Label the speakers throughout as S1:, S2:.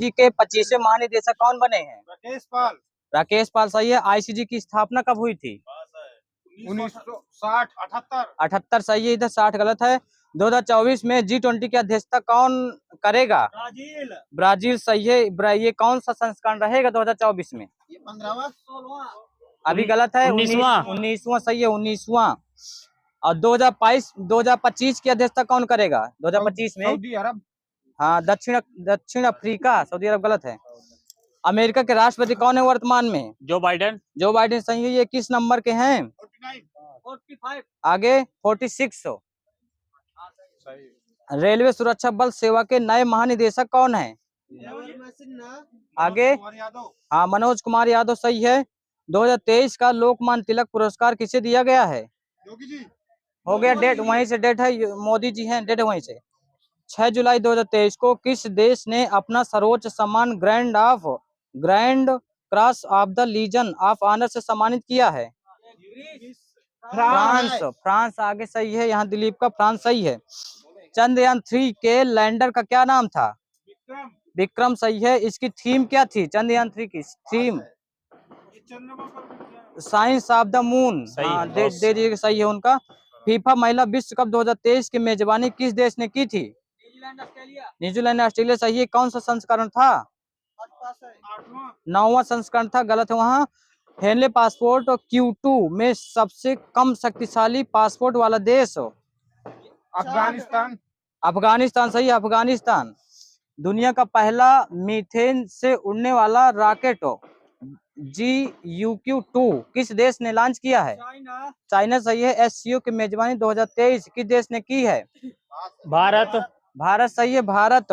S1: ICG के 25वें महानिदेशक कौन बने हैं? राकेश पाल सही है। आईसीजी की स्थापना कब हुई थी?
S2: 1960
S1: 78 सही है, इधर 60 गलत है। 2024 में G20 की अध्यक्षता कौन करेगा? ब्राजील सही है। ये कौन सा संस्करण रहेगा 2024 में?
S2: ये 15वां 16वां
S1: अभी गलत है, 19वां सही है, 19वां। और 2025 की अध्यक्षता कौन करेगा 2025 में?
S2: सऊदी अरब।
S1: हाँ, दक्षिण अफ्रीका। सऊदी अरब गलत है। अमेरिका के राष्ट्रपति कौन है वर्तमान में?
S3: Joe Biden.
S1: जो बाइडेन सही है। ये किस नंबर के हैं?
S2: 45
S1: आगे 46। रेलवे सुरक्षा बल सेवा के नए महानिदेशक कौन है? आगे हाँ, मनोज कुमार यादव सही है। 2023 का लोकमान्य तिलक पुरस्कार किसे दिया गया है?
S2: योगी जी।
S1: हो गया डेट, वहीं से डेट है, मोदी जी हैं, डेट वहीं से। 6 जुलाई 2023 को किस देश ने अपना सर्वोच्च सम्मान Grand Cross of the Legion of Honour से सम्मानित किया है? फ्रांस आगे सही है। यहाँ दिलीप का फ्रांस सही है। चंद्रयान 3 के लैंडर का क्या नाम था? विक्रम सही है। इसकी थीम क्या थी चंद्रयान 3 की theme? Science of the moon. हाँ, दे दीजिए, सही है उनका। फीफा महिला विश्व कप 2023 की मेजबानी किस देश ने की थी? न्यूजीलैंड ऑस्ट्रेलिया सही है। कौन सा संस्करण था? 9वां संस्करण था, गलत है वहाँ। हेनले पासपोर्ट और Q2 में सबसे कम शक्तिशाली पासपोर्ट वाला देश? अफगानिस्तान सही है, अफगानिस्तान। दुनिया का पहला मीथेन से उड़ने वाला रॉकेट GUQ-2 किस देश ने लॉन्च किया है? चाइना सही है। SCO की मेजबानी 2023 किस देश ने की है? भारत सही है, भारत।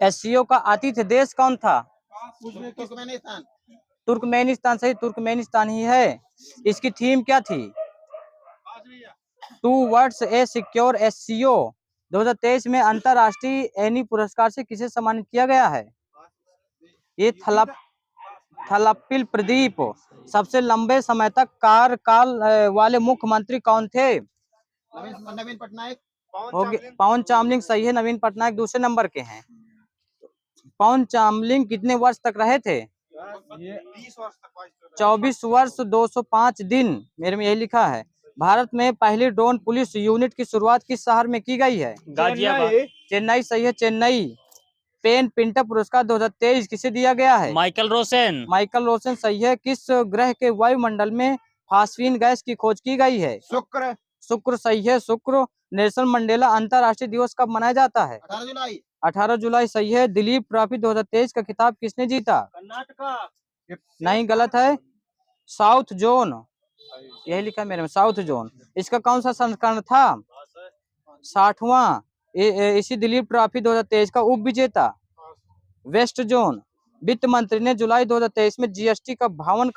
S1: SCO का आतिथ्य देश कौन था? तुर्कमेनिस्तान सही, तुर्कमेनिस्तान ही है। इसकी थीम क्या थी? Towards a secure SCO। 2023 में अंतरराष्ट्रीय एनी पुरस्कार से किसे सम्मानित किया गया है? ये थलप्पिल प्रदीप। सबसे लंबे समय तक कार्यकाल वाले मुख्यमंत्री कौन थे?
S2: नवीन पटनायक।
S1: पवन चामलिंग सही है। नवीन पटनायक दूसरे नंबर के हैं। पवन चामलिंग कितने वर्ष तक रहे थे? 24 वर्ष 205 दिन, मेरे में यही लिखा है। भारत में पहली ड्रोन पुलिस यूनिट की शुरुआत किस शहर में की गई है?
S3: गाजियाबाद।
S1: चेन्नई सही है, चेन्नई। पेन पिंटर पुरस्कार 2023 किसे दिया गया है?
S3: माइकल रोशन
S1: सही है। किस ग्रह के वायुमंडल में फास्फीन गैस की खोज की गई है? शुक्र सही है, शुक्र। नेल्सन मंडेला अंतर्राष्ट्रीय दिवस कब मनाया जाता है? 18 जुलाई सही है। दिलीप ट्रॉफी 2023 का खिताब किसने जीता?
S2: कर्नाटका।
S1: नहीं, गलत है। साउथ जोन, यही लिखा है मेरे में, साउथ जोन। इसका कौन सा संस्करण था? 60वां। इसी दिलीप ट्रॉफी 2023 का उप विजेता। West zone. वित्त मंत्री ने जुलाई 2023 में GST भवन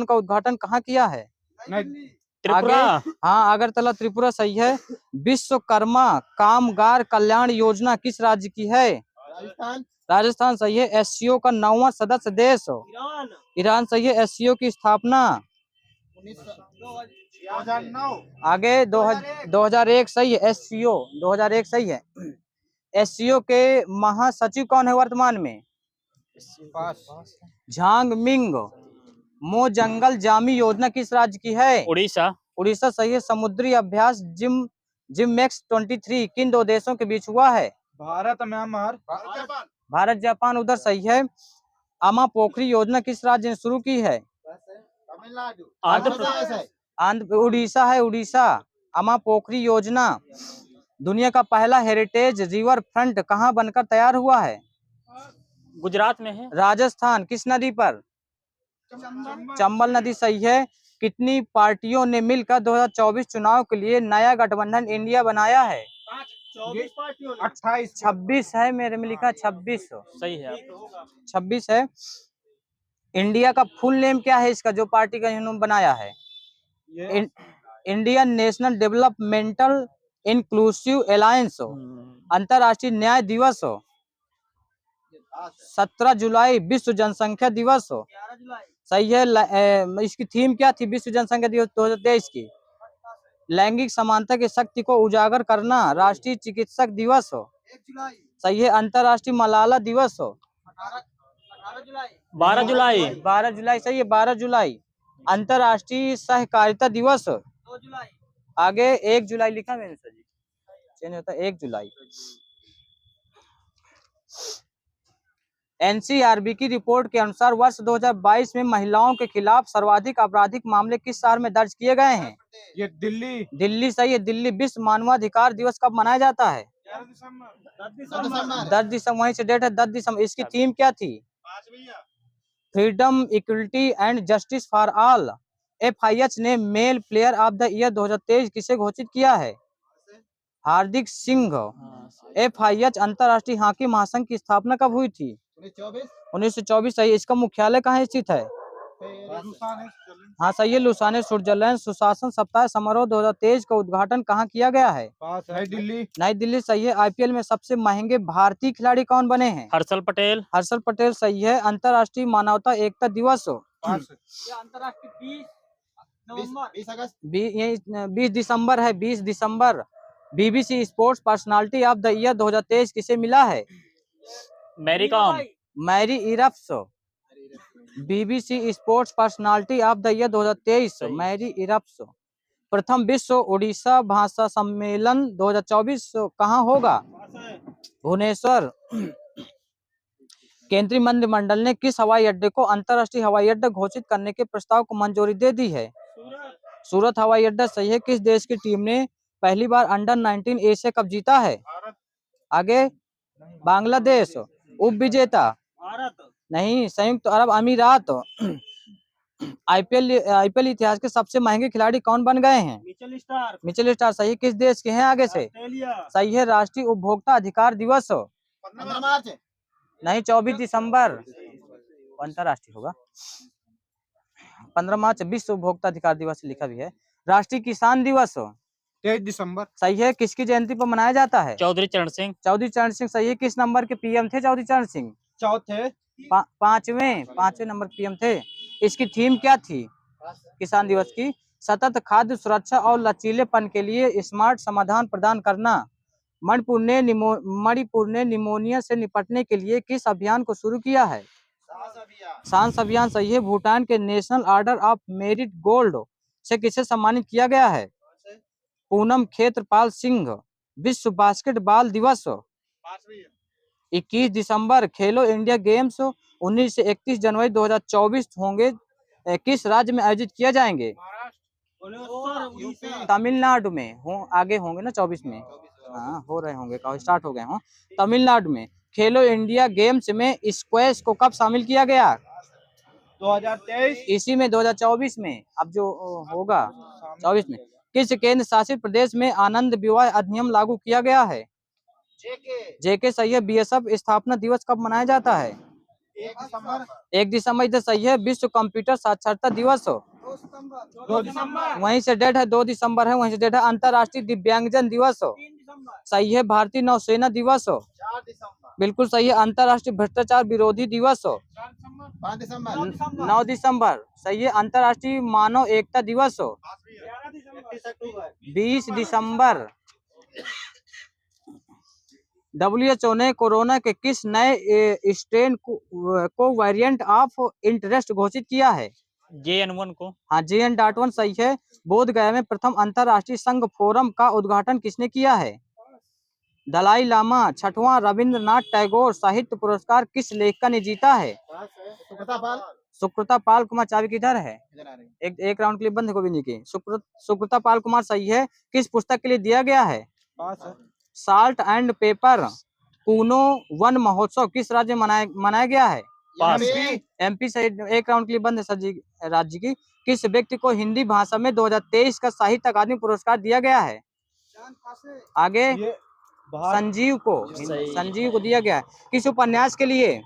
S1: का उद्घाटन कहाँ किया है?
S3: त्रिपुरा।
S1: हाँ, अगरतला त्रिपुरा सही है। विश्वकर्मा कामगार कल्याण योजना किस राज्य की है? राजस्थान सही है। SCO का 9वां सदस्य देश? ईरान सही है। SCO की स्थापना
S2: 2009।
S1: आगे 2001 सही है। SCO 2001 सही है। SCO के महासचिव कौन है वर्तमान में? झांग मिंग। मो जंगल जामी योजना किस राज्य की है? उड़ीसा सही है। समुद्री अभ्यास जिममेक्स 23 किन दो देशों के बीच हुआ है?
S2: भारत म्यांमार।
S1: भारत जापान उधर सही है। अमा पोखरी योजना किस राज्य ने शुरू की है?
S2: तमिलनाडु।
S1: उड़ीसा है, उड़ीसा। अमा पोखरी योजना। दुनिया का पहला हेरिटेज रिवर फ्रंट कहाँ बनकर तैयार हुआ है?
S3: गुजरात में है।
S1: राजस्थान। किस नदी पर? चंबल नदी सही है। कितनी पार्टियों ने मिलकर 2024 चुनाव के लिए नया गठबंधन इंडिया बनाया है?
S2: 28।
S1: 26 है, मेरे में लिखा 26।
S3: सही है,
S1: 26 है। इंडिया का फुल नेम क्या है इसका, जो पार्टी का इन्होंने बनाया है? Indian national developmental inclusive alliance. अंतर्राष्ट्रीय न्याय दिवस 17 जुलाई। विश्व जनसंख्या दिवस सही है। इसकी थीम क्या थी विश्व जनसंख्या दिवस 2023 की? लैंगिक समानता की शक्ति को उजागर करना। राष्ट्रीय चिकित्सक दिवस सही है। अंतर्राष्ट्रीय मलाला दिवस
S3: 12 जुलाई।
S1: 12 जुलाई सही है, 12 जुलाई। अंतर्राष्ट्रीय सहकारिता दिवस आगे 1 जुलाई लिखा मैंने सर जी, चेंज होता है 1 जुलाई। एनसीआरबी की रिपोर्ट के अनुसार वर्ष 2022 में महिलाओं के खिलाफ सर्वाधिक आपराधिक मामले किस शहर में दर्ज किए गए हैं?
S2: ये दिल्ली।
S1: दिल्ली सही है। दिल्ली। विश्व मानवाधिकार दिवस कब मनाया जाता है? 10 दिसंबर। वहीं से डेट है 10 दिसंबर। इसकी थीम क्या थी? Freedom, equality and justice for all. FIH ने mail player of the year 2023 किसे घोषित किया है? हार्दिक सिंह। FIH अंतर्राष्ट्रीय हॉकी महासंघ की स्थापना कब हुई थी? 1924 सही। इसका मुख्यालय कहाँ स्थित है? हाँ सही है, लुसाने, स्विट्जरलैंड। सुशासन सप्ताह समारोह 2023 का उद्घाटन कहाँ किया गया है?
S2: नई दिल्ली।
S1: नई दिल्ली सही है। IPL में सबसे महंगे भारतीय खिलाड़ी कौन बने हैं?
S3: हर्षल पटेल।
S1: हर्षल पटेल सही है। अंतर्राष्ट्रीय मानवता एकता दिवस
S2: अंतर्राष्ट्रीय
S1: 20 दिसंबर है। 20 दिसंबर। BBC sports personality of the year 2023 किसे मिला है?
S3: Mary Kom.
S1: Mary Earps. BBC sports personality of the year 2023 Mary Earps. प्रथम विश्व उड़ीसा भाषा सम्मेलन 2024 कहाँ होगा? भुवनेश्वर। केंद्रीय मंत्रिमंडल ने किस हवाई अड्डे को अंतर्राष्ट्रीय हवाई अड्डा घोषित करने के प्रस्ताव को मंजूरी दे दी है? सूरत हवाई अड्डा सही है। किस देश की टीम ने पहली बार अंडर-19 एशिया कप जीता है? आगे बांग्लादेश। उप विजेता नहीं, संयुक्त अरब अमीरात। IPL इतिहास के सबसे महंगे खिलाड़ी कौन बन गए हैं? मिचेल स्टार सही। किस देश के हैं आगे से? सही है। राष्ट्रीय उपभोक्ता अधिकार दिवस
S2: 15 मार्च।
S1: नहीं, 24 दिसंबर। अंतर्राष्ट्रीय होगा 15 मार्च। विश्व उपभोक्ता अधिकार दिवस लिखा भी है। राष्ट्रीय किसान दिवस
S2: 23 दिसंबर।
S1: सही है। किसकी जयंती पर मनाया जाता है?
S3: चौधरी चरण सिंह।
S1: चौधरी चरण सिंह सही है। किस नंबर के PM थे चौधरी चरण सिंह?
S2: चौथे।
S1: पांचवें नंबर PM थे। इसकी थीम क्या थी किसान दिवस की? सतत खाद्य सुरक्षा और लचीलेपन के लिए स्मार्ट समाधान प्रदान करना। मणिपुर ने निमोनिया से निपटने के लिए किस अभियान को शुरू किया है? सांस अभियान सही है। भूटान के national order of merit gold से किसे सम्मानित किया गया है? पूनम खेत्रपाल सिंह। विश्व बास्केटबॉल दिवस 21 दिसंबर। खेलो इंडिया गेम्स 19 से 31 जनवरी 2024 होंगे किस राज्य में आयोजित किए जाएंगे? तमिलनाडु में आगे होंगे ना 24 में। हाँ हो रहे होंगे, स्टार्ट हो गए हों। तमिलनाडु में। खेलो इंडिया गेम्स में स्क्वैश को कब शामिल किया गया?
S2: 2023।
S1: इसी में 2024 में अब जो होगा 24 में। किस केंद्र शासित प्रदेश में आनंद विवाह अधिनियम लागू किया गया है? JK सही है। BSF स्थापना दिवस कब मनाया जाता है? 1 दिसंबर। इधर सही है। विश्व कंप्यूटर साक्षरता दिवस
S2: 2 दिसंबर।
S1: वहीं से डेट है 2 दिसंबर है। वहीं से डेट है। अंतर्राष्ट्रीय दिव्यांगजन दिवस सही है। भारतीय नौसेना दिवस
S2: 4 दिसंबर।
S1: बिल्कुल सही है। अंतर्राष्ट्रीय भ्रष्टाचार विरोधी दिवस
S2: 5 दिसंबर।
S1: 9 दिसंबर सही है। अंतर्राष्ट्रीय मानव एकता दिवस 20 दिसंबर। WHO ने कोरोना के किस नए स्ट्रेन को वेरिएंट ऑफ इंटरेस्ट घोषित किया है?
S3: JN1 को।
S1: हाँ JN.1 सही है। बोध गया में प्रथम अंतर्राष्ट्रीय संघ फोरम का उद्घाटन किसने किया है? दलाई लामा। 6वां रविंद्रनाथ टैगोर साहित्य पुरस्कार किस लेखिका ने जीता है? सुकृता पाल कुमार। चाबी किधर है? एक राउंड के लिए बंद को भी नहीं की। सुकृता पाल कुमार सही है। किस पुस्तक के लिए दिया गया है? Salt and paper. Kuno one महोत्सव किस राज्य में मनाया गया है? MP से। एक राउंड के लिए बंद है सर जी राज्य की। किस व्यक्ति को हिंदी भाषा में 2023 का साहित्य अकादमी पुरस्कार दिया गया है? आगे संजीव को दिया गया है। किस उपन्यास के लिए?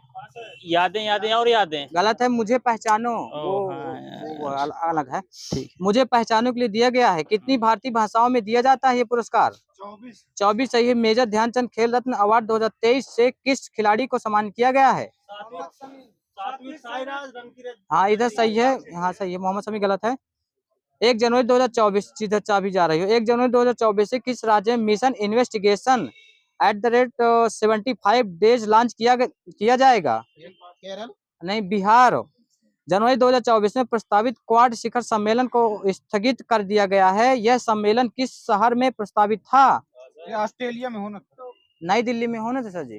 S3: यादें और यादें।
S1: गलत है। मुझे पहचानो वो अलग है। मुझे पहचानो के लिए दिया गया है। कितनी भारतीय भाषाओं में दिया जाता है ये पुरस्कार? 24 सही है। मेजर ध्यानचंद खेल रत्न अवार्ड 2023 से किस खिलाड़ी को सम्मानित किया गया है? हाँ इधर सही है। हाँ सही है। मोहम्मद शमी गलत है। 1 जनवरी 2024 सीधा चाबी जा रही हो। 1 जनवरी 2024 से किस राज्य में मिशन इन्वेस्टिगेशन @75 डेज लॉन्च किया जाएगा?
S2: केरल।
S1: नहीं, बिहार। जनवरी 2024 में प्रस्तावित क्वाड शिखर सम्मेलन को स्थगित कर दिया गया है। यह सम्मेलन किस शहर में प्रस्तावित था?
S2: ये ऑस्ट्रेलिया में होना था।
S1: नई दिल्ली में होना था सर जी,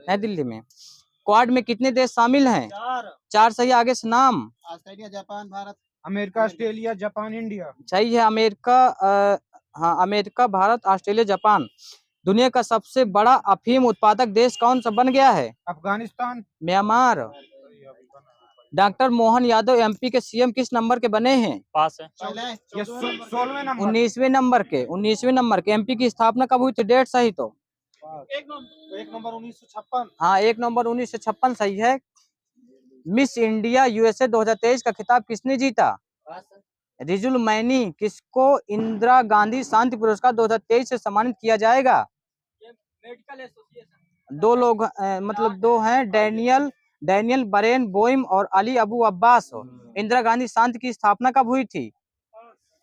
S1: नई दिल्ली में। क्वाड में कितने देश शामिल हैं? 4 सही। आगे से नाम।
S2: Australia, Japan, Bharat. America, Australia, Japan, India.
S1: सही है। अमेरिका, हाँ, अमेरिका, भारत, ऑस्ट्रेलिया, जापान। दुनिया का सबसे बड़ा अफीम उत्पादक देश कौन सा बन गया है?
S2: Afghanistan.
S1: Myanmar. Doctor Mohan Yadav MP के सीएम किस नंबर के बने हैं?
S3: पास है।
S2: ये 16वें नंबर।
S1: 19वें नंबर के। एमपी की स्थापना कब हुई थी? डेट सही तो।
S2: एक नंबर 1956।
S1: हाँ, 1 नवंबर 1956 सही है। मिस इंडिया यूएसए 2023 का खिताब किसने जीता? रिजुल मैनी। किसको इंदिरा गांधी शांति पुरस्कार 2023 से सम्मानित किया जाएगा? दो लोग, मतलब दो हैं, डैनियल बरेन बोइम और अली अबू अब्बास। इंदिरा गांधी शांति की स्थापना कब हुई थी?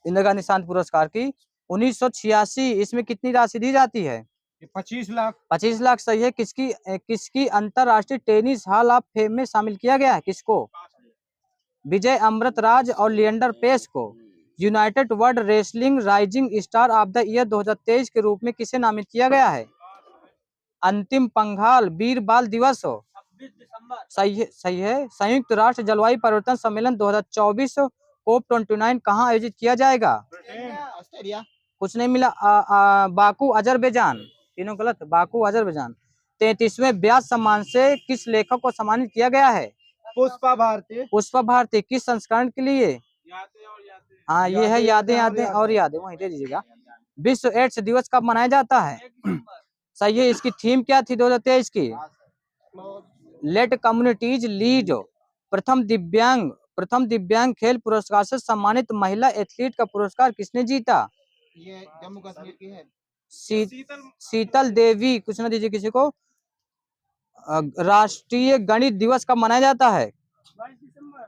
S1: इंदिरा गांधी शांति पुरस्कार की 1986। इसमें कितनी राशि दी जाती है?
S2: 25 लाख।
S1: 25 लाख सही है। किसकी अंतरराष्ट्रीय टेनिस हॉल ऑफ फेम में शामिल किया गया है? किसको? विजय अमृतराज और लिएंडर पेस को। United world wrestling rising star of the year 2023 के रूप में किसे नामित किया गया है? अंतिम पंघाल वीर बाल दिवस हो। सही है। संयुक्त राष्ट्र जलवायु परिवर्तन सम्मेलन 2024 COP29 कहाँ आयोजित किया जाएगा?
S2: ऑस्ट्रेलिया।
S1: कुछ नहीं मिला। Baku Azerbaijan. तीनों गलत। Baku Azerbaijan. 33वें व्यास सम्मान से किस लेखक को सम्मानित किया गया है?
S2: पुष्पा भारती।
S1: पुष्पा भारती। किस संस्करण के लिए? हाँ, ये है यादें यादें और यादें, वहीं दे दीजिएगा। विश्व एड्स दिवस कब मनाया जाता है? सही है। इसकी थीम क्या थी 2023 की? Let communities lead. प्रथम दिव्यांग खेल पुरस्कार से सम्मानित महिला एथलीट का पुरस्कार किसने जीता?
S2: ये जम्मू कश्मीर की है।
S1: शीतल देवी। कुछ ना दीजिए किसी को। राष्ट्रीय गणित दिवस कब मनाया जाता है?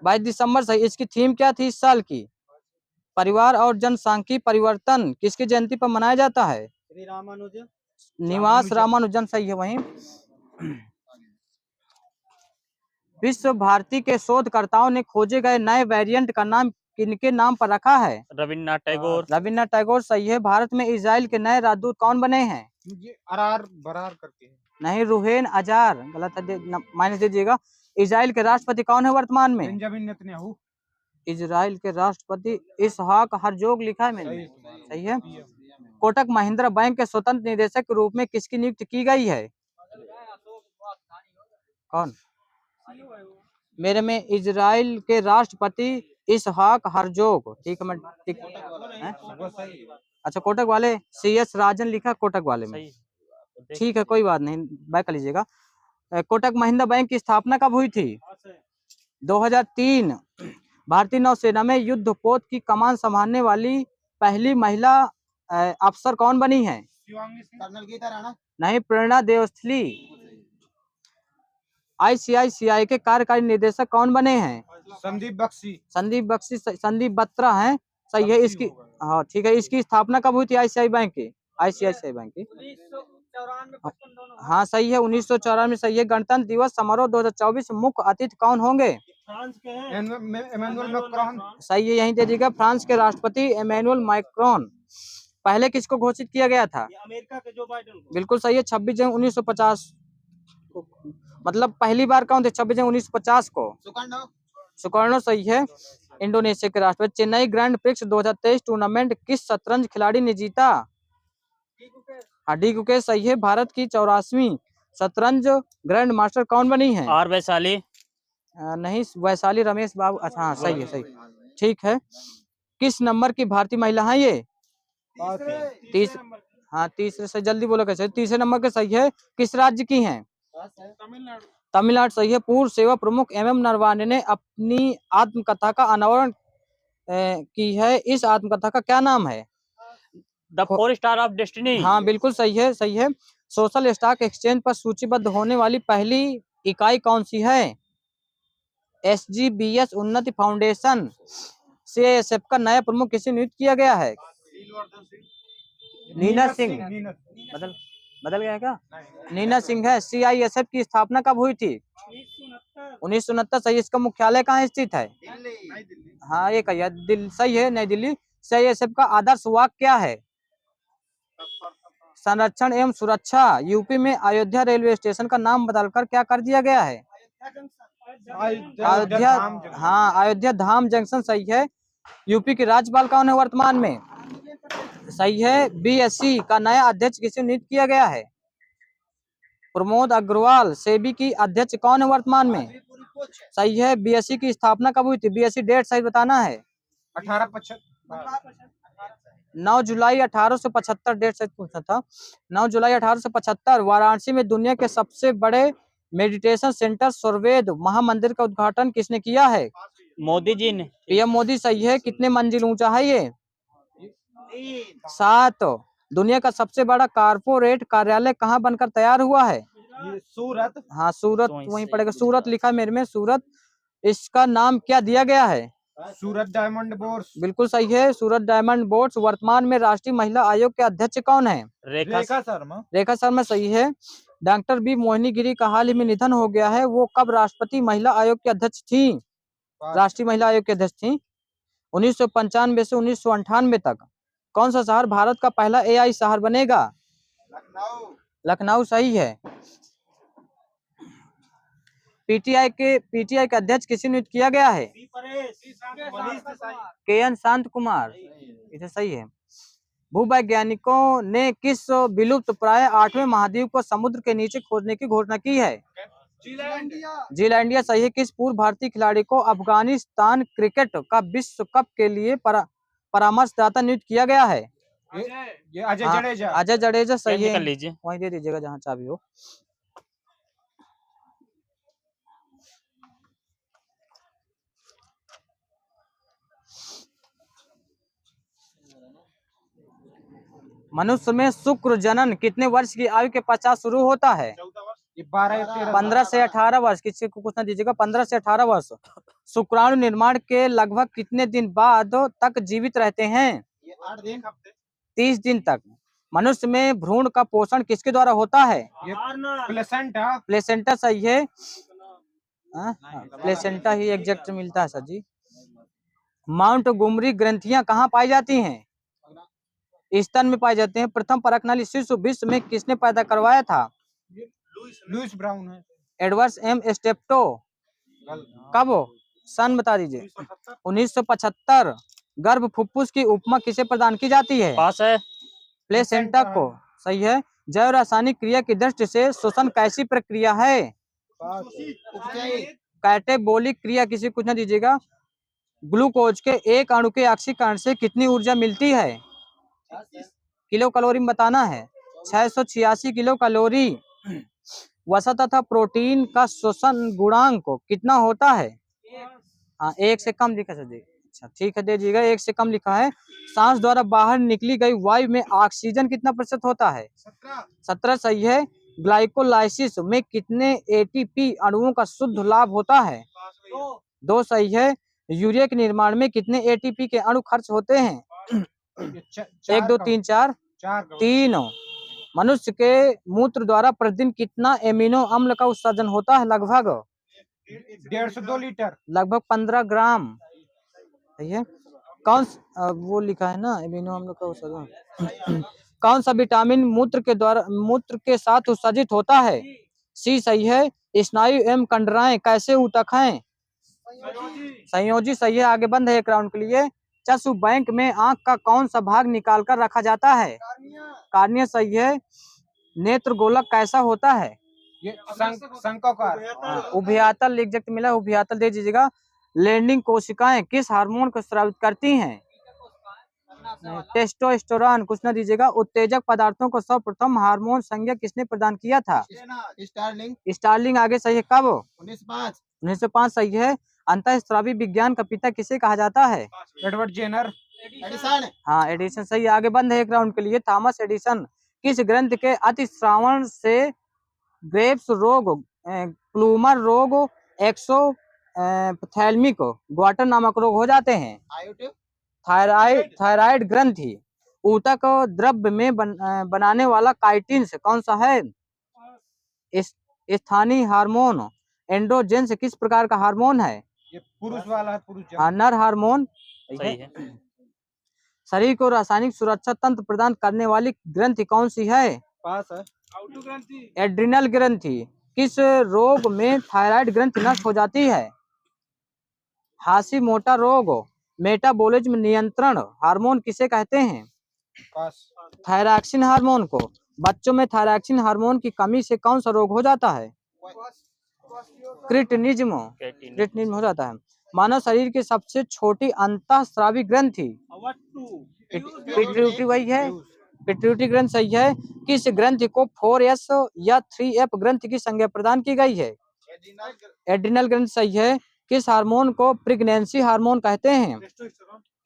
S1: 22 दिसंबर सही। इसकी थीम क्या थी इस साल की? परिवार और जनसांख्यिकी परिवर्तन। किसकी जयंती पर मनाया जाता है?
S2: श्री रामानुजन।
S1: निवास रामानुजन सही है। वहीं विश्व भारती के शोधकर्ताओं ने खोजे गए नए वेरिएंट का नाम किनके नाम पर रखा है?
S3: रविन्द्रनाथ टैगोर।
S1: रविन्द्रनाथ टैगोर सही है। भारत में इजराइल के नए राजदूत कौन बने हैं?
S2: ये अरार बरार करके है।
S1: नहीं, रुहेन अजार। गलत है, माइनस दीजिएगा। इजराइल के राष्ट्रपति कौन है वर्तमान में?
S2: Benjamin Netanyahu.
S1: इजराइल के राष्ट्रपति इसहाक हर्जोग लिखा है मैंने। सही है। कोटक महिंद्रा बैंक के स्वतंत्र निदेशक के रूप में किसकी नियुक्ति की गई है? कौन? मेरे में इजराइल के राष्ट्रपति इसहाक हर्जोग। ठीक है, मैं ठीक है। अच्छा, कोटक वाले CS राजन लिखा कोटक वाले में। ठीक है, कोई बात नहीं, बैक कर लीजिएगा। कोटक महिंद्रा बैंक की स्थापना कब हुई थी? 2003। भारतीय नौसेना में युद्धपोत की कमान संभालने वाली पहली महिला अफसर कौन बनी है?
S2: कर्नल गीता राणा।
S1: नहीं, प्रेरणा देवस्थली। ICICI के कार्यकारी निदेशक कौन बने हैं?
S2: संदीप बख्शी।
S1: संदीप बत्रा हैं। सही है। इसकी, हाँ ठीक है। इसकी स्थापना कब हुई थी ICICI बैंक की? हाँ सही है, 1994 में सही है। गणतंत्र दिवस समारोह 2024 मुख्य अतिथि कौन होंगे?
S2: Emmanuel Macron.
S1: सही है, यहीं दे दीजिएगा। फ्रांस के राष्ट्रपति इमैनुअल मैक्रोन। पहले किसको घोषित किया गया था?
S2: अमेरिका के जो बाइडेन।
S1: बिल्कुल सही है, 26 जनवरी 1950। मतलब पहली बार कौन थे 26 जनवरी 1950 को? सुकर्णो सही है। इंडोनेशिया के राष्ट्रपति। चेन्नई ग्रैंड प्रिक्स 2023 टूर्नामेंट किस शतरंज खिलाड़ी ने जीता? डी गुकेश सही है। भारत की 84वीं शतरंज ग्रैंड मास्टर कौन बनी है?
S3: R वैशाली।
S1: नहीं, वैशाली रमेश बाबू। अच्छा हाँ, सही है, सही ठीक है। किस नंबर की भारतीय महिला है ये? हाँ, तीसरे से जल्दी बोलो कैसे। तीसरे नंबर के सही है। किस राज्य की हैं? तमिलनाडु सही है। पूर्व सेवा प्रमुख MM नरवाने ने अपनी आत्मकथा का अनावरण की है। इस आत्मकथा का क्या नाम है?
S3: The 4 star of destiny.
S1: हाँ बिल्कुल सही है, सही है। सोशल स्टॉक एक्सचेंज पर सूचीबद्ध होने वाली पहली इकाई कौन सी है? SGBS उन्नति फाउंडेशन। CISF का नया प्रमुख किसे नियुक्त किया गया है? नीना सिंह। बदल गया है क्या? नीना सिंह है। CISF की स्थापना कब हुई थी? 1969 सही। इसका मुख्यालय कहाँ स्थित है? हाँ एक है दिल सही है, नई दिल्ली। CISF का आदर्श वाक्य क्या है? संरक्षण एवं सुरक्षा। यूपी में अयोध्या रेलवे स्टेशन का नाम बदलकर क्या कर दिया गया है? अयोध्या। हाँ अयोध्या धाम जंक्शन सही है। यूपी के राज्यपाल कौन है वर्तमान में? सही है। BSE का नया अध्यक्ष किसे नियुक्त किया गया है? प्रमोद अग्रवाल। सेबी की अध्यक्ष कौन है वर्तमान में? सही है। BSE की स्थापना कब हुई थी? BSE डेट सही बताना है। 9 जुलाई 1875 डेट सही पूछना था। 9 जुलाई 1875 वाराणसी में दुनिया के सबसे बड़े मेडिटेशन सेंटर सुरवेद महामंदिर का उद्घाटन किसने किया है?
S3: मोदी जी ने।
S1: PM मोदी सही है। कितने मंजिल ऊंचा है ये? 7। दुनिया का सबसे बड़ा कारपोरेट कार्यालय कहाँ बनकर तैयार हुआ है?
S2: सूरत।
S1: हाँ सूरत
S3: तो
S1: वहीं
S3: सही
S1: पड़ेगा।
S3: है।
S1: सूरत लिखा है मेरे में, सूरत। इसका नाम क्या दिया गया है?
S2: सूरत डायमंड बोर्स।
S1: बिल्कुल सही है। सूरत डायमंड बोर्ड्स। वर्तमान में राष्ट्रीय महिला आयोग के अध्यक्ष कौन है?
S3: रेखा
S2: शर्मा।
S1: रेखा शर्मा सही है। डॉक्टर B मोहिनी गिरी का हाल ही में निधन हो गया है। वो कब राष्ट्रपति महिला आयोग की अध्यक्ष थी? राष्ट्रीय महिला आयोग की अध्यक्ष थी 1995 से 1998 तक। कौन सा शहर भारत का पहला AI शहर बनेगा? लखनऊ सही है। PTI के अध्यक्ष किसे नियुक्त किया गया है? KN शांत कुमार। इसे सही है। भूवैज्ञानिकों ने किस विलुप्त प्राय 8वें महाद्वीप को समुद्र के नीचे खोजने की घोषणा की है? जीलैंडिया सही है। किस पूर्व भारतीय खिलाड़ी को अफगानिस्तान क्रिकेट का विश्व कप के लिए परामर्शदाता नियुक्त किया गया है?
S2: ये अजय जडेजा।
S1: अजय जडेजा सही
S3: निकल
S1: है।
S3: लीजिए।
S1: वहीं दे दीजिएगा जहाँ चाबी हो। मनुष्य में शुक्र जनन कितने वर्ष की आयु के पश्चात शुरू होता है? 15 से 18 वर्ष। किसी को कुछ ना दीजिएगा। 15 से 18 वर्ष। शुक्राणु निर्माण के लगभग कितने दिन बाद तक जीवित रहते हैं? 30 दिन तक। मनुष्य में भ्रूण का पोषण किसके द्वारा होता है?
S2: प्लेसेंटा।
S1: प्लेसेंटा सही है। प्लेसेंटा ही एग्जैक्ट मिलता है सर जी। माउंट गुमरी ग्रंथियां कहाँ पाई जाती हैं? स्तन में पाए जाते हैं। प्रथम परखनाली शिशु विश्व में किसने पैदा करवाया था?
S2: लुइस ब्राउन है।
S1: Edward M स्टेप्टो। कब? सन बता दीजिए। 1975। गर्भ फुफ्फुस की उपमा किसे प्रदान की जाती है?
S3: पास है।
S1: प्लेसेंटा को सही है। जैव रासायनिक क्रिया की दृष्टि से श्वसन कैसी प्रक्रिया है? कैटेबोलिक क्रिया। किसी कुछ ना दीजिएगा। ग्लूकोज के एक अणु के ऑक्सीकरण से कितनी ऊर्जा मिलती है? किलो कैलोरी में बताना है। 686 किलो कैलोरी। वसा तथा प्रोटीन का श्वसन गुणांक कितना होता है? हाँ 1 से कम लिखा सर जी। अच्छा ठीक है दे दीजिएगा। 1 से कम लिखा है। सांस द्वारा बाहर निकली गई वायु में ऑक्सीजन कितना प्रतिशत होता है? 17 सही है। ग्लाइकोलाइसिस में कितने ATP अणुओं का शुद्ध लाभ होता है? 2 सही है। यूरिया के निर्माण में कितने ATP के अणु खर्च होते हैं? 1 2 3 4 3। मनुष्य के मूत्र द्वारा प्रतिदिन कितना एमिनो अम्ल का उत्सर्जन होता है? लगभग
S2: 150-2 लीटर।
S1: लगभग 15 ग्राम। सही है। कौन वो लिखा है ना एमिनो अम्ल का उत्सर्जन। कौन सा विटामिन मूत्र के साथ उत्सर्जित होता है? C सही है। स्नायु एवं कंडराएं कैसे ऊतक हैं? संयोजी सही है। आगे बंद है 1 राउंड के लिए। चक्षु बैंक में आंख का कौन सा भाग निकाल कर रखा जाता है? कार्निया सही है। नेत्र गोलक कैसा होता है?
S2: ये शंक्वाकार।
S1: उभयतल एग्जैक्ट मिला। उभयतल दे दीजिएगा। लैंडिंग कोशिकाएं किस हार्मोन को स्रावित करती हैं? टेस्टोस्टेरोन। कुछ ना दीजिएगा। उत्तेजक पदार्थों को सर्वप्रथम हार्मोन संज्ञा किसने प्रदान किया था? स्टार्लिंग। आगे सही है। कब? 1905 सही है। अंतःस्रावी विज्ञान का पिता किसे कहा जाता है?
S2: Edward Jenner.
S1: हाँ एडिसन सही है। आगे बंद है 1 राउंड के लिए। थॉमस एडिसन किस ग्रंथ के अतिश्रावण से ग्रेव्स रोग, प्लूमर रोग, एक्सोथैल्मिक ग्वाटर नामक रोग हो जाते हैं? थायराइड ग्रंथि। ऊतक द्रव्य में बनाने वाला काइटिन कौन सा है? स्थानीय हार्मोन एंड्रोजेंस किस प्रकार का हार्मोन है?
S2: ये पुरुष वाला है, पुरुष
S1: हाँ, नर हार्मोन।
S3: सही है।
S1: शरीर को रासायनिक सुरक्षा तंत्र प्रदान करने वाली ग्रंथि कौन सी है?
S2: पास है।
S1: एड्रिनल ग्रंथि। किस रोग में थायराइड ग्रंथि नष्ट हो जाती है? हाशिमोटो रोग। मेटाबॉलिज्म नियंत्रण हार्मोन किसे कहते हैं?
S2: पास।
S1: थायरॉक्सिन हार्मोन को। बच्चों में थायरॉक्सिन हार्मोन की कमी से कौन सा रोग हो जाता है? क्रिटिनिज्म। क्रिटिनिज्म हो जाता है। मानव शरीर की सबसे छोटी अंतःस्रावी ग्रंथि पिट्यूटरी, वही है पिट्यूटरी ग्रंथि सही है। किस ग्रंथि को 4S या 3F ग्रंथि की संज्ञा प्रदान की गई है? एड्रिनल ग्रंथि सही है। किस हार्मोन को प्रेगनेंसी हार्मोन कहते हैं?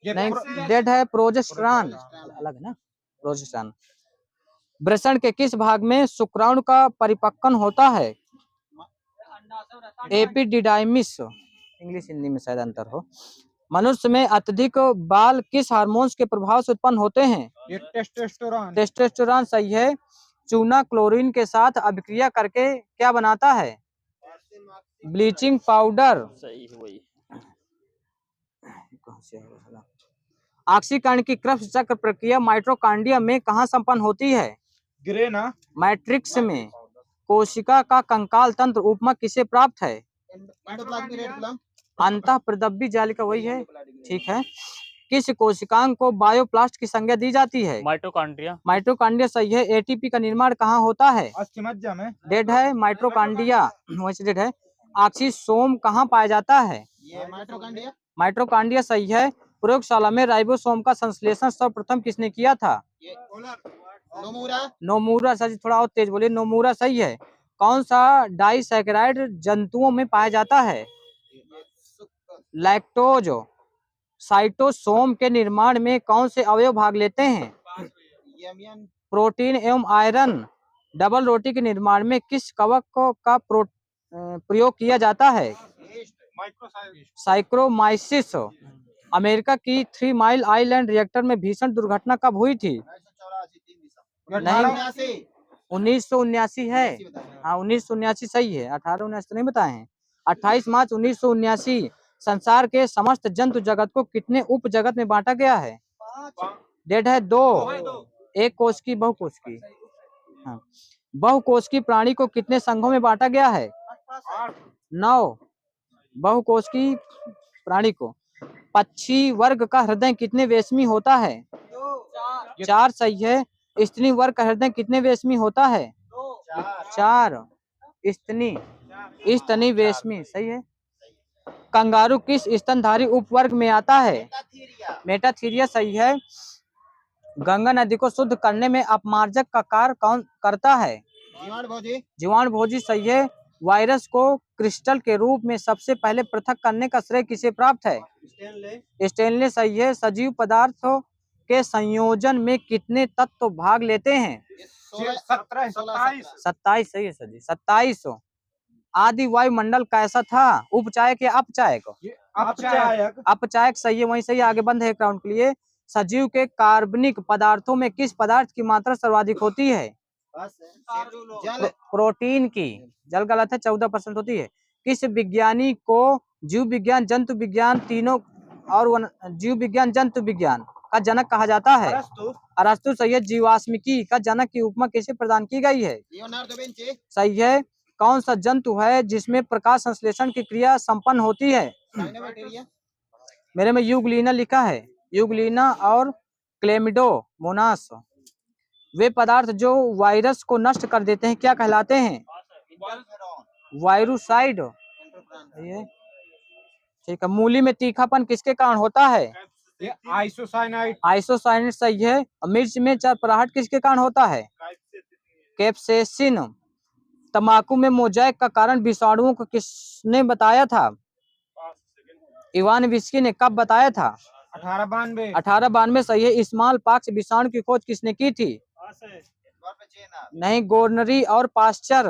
S1: नहीं, डेड है प्रोजेस्टेरॉन, अलग है ना प्रोजेस्टेरॉन। वृषण के किस भाग में शुक्राणु का परिपक्वन होता है? एपिडिडाइमिस। इंग्लिश हिंदी में शायद अंतर हो। मनुष्य में अत्यधिक बाल किस हार्मोन्स के प्रभाव से उत्पन्न होते हैं?
S2: ये टेस्टोस्टेरोन।
S1: टेस्टोस्टेरोन सही है। चूना क्लोरीन के साथ अभिक्रिया करके क्या बनाता है? Bleaching powder.
S3: सही है वही।
S1: ऑक्सीकरण की क्रब्स चक्र प्रक्रिया माइटोकॉन्ड्रिया में कहाँ संपन्न होती है?
S2: ग्रे ना।
S1: मैट्रिक्स में। कोशिका का कंकाल तंत्र उपमा किसे प्राप्त है? अंतः प्रदब्बी जालिका, वही है ठीक है। किस कोशिकांग को बायोप्लास्ट की संज्ञा दी जाती है?
S3: माइटोकॉन्ड्रिया।
S1: माइटोकॉन्ड्रिया सही है। एटीपी का निर्माण कहाँ होता है?
S2: अस्थिमज्जा में।
S1: डेड है माइटोकॉन्ड्रिया, वैसे डेड है। ऑक्सीसोम कहाँ पाया जाता है?
S2: ये माइटोकॉन्ड्रिया।
S1: माइटोकॉन्ड्रिया सही है। प्रयोगशाला में राइबोसोम का संश्लेषण सर्वप्रथम किसने किया था? नोमुरा सही। थोड़ा और तेज बोलिए। नोमुरा सही है। कौन सा डाइसैकेराइड जंतुओं में पाया जाता है? लैक्टोज। साइटोसोम के निर्माण में कौन से अवयव भाग लेते हैं? प्रोटीन एवं आयरन। डबल रोटी के निर्माण में किस कवक का प्रयोग किया जाता है? साइक्रोमाइसिस। अमेरिका की 3 माइल आइलैंड रिएक्टर में भीषण दुर्घटना कब हुई थी? नहीं, 1979 है। हाँ 1979 सही है। 1879 तो नहीं बताए हैं। 28 मार्च 1979। संसार के समस्त जंतु जगत को कितने उप जगत में बांटा गया है? डेड है 2। एक कोश की, बहुकोश की। हाँ। बहुकोश की प्राणी को कितने संघों में बांटा गया है? 9 बहुकोश की प्राणी को। पक्षी वर्ग का हृदय कितने वेशमी होता है? 4 सही है। स्त्री वर्ग का हृदय कितने वेशमी होता है? 4। स्तनी वेशमी सही है। कंगारू किस स्तनधारी उपवर्ग में आता है? मेटाथीरिया सही है। गंगा नदी को शुद्ध करने में अपमार्जक का कार्य कौन करता है? जीवाणु भोजी सही है। वायरस को क्रिस्टल के रूप में सबसे पहले पृथक करने का श्रेय किसे प्राप्त है? स्टेनले सही है। सजीव पदार्थों के संयोजन में कितने तत्व भाग लेते हैं? 27 सही है सर जी। 27। आदि वायुमंडल कैसा था? उपचायक या अपचायक? अपचायक सही है। वहीं सही आगे बंद है एक राउंड के लिए। सजीव के कार्बनिक पदार्थों में किस पदार्थ की मात्रा सर्वाधिक होती है? प्रोटीन की। जल गलत है, 14% होती है। किस विज्ञानी को जीव विज्ञान, जंतु विज्ञान तीनों और जीव विज्ञान जंतु विज्ञान का जनक कहा जाता है? अरस्तु सही है। जीवाश्मिकी का जनक की उपमा किसे प्रदान की गई है? सही है। कौन सा जंतु है जिसमें प्रकाश संश्लेषण की क्रिया संपन्न होती है? मेरे में यूग्लिना लिखा है। यूग्लिना और क्लेमिडोमोनास। वे पदार्थ जो वायरस को नष्ट कर देते हैं क्या कहलाते हैं? वायरुसाइड। ठीक है। मूली में तीखापन किसके कारण होता है?
S2: आइसोसाइनाइड।
S1: आइसोसाइनाइड सही है। मिर्च में चरपराहट किसके कारण होता है? कैप्सेसिन। तंबाकू में मोजाइक का कारण विषाणुओं को किसने बताया था? इवान विस्की ने। कब बताया था? 1892 सही है। स्मॉल पॉक्स विषाणु की खोज किसने की थी? नहीं, गोर्नरी और पास्चर।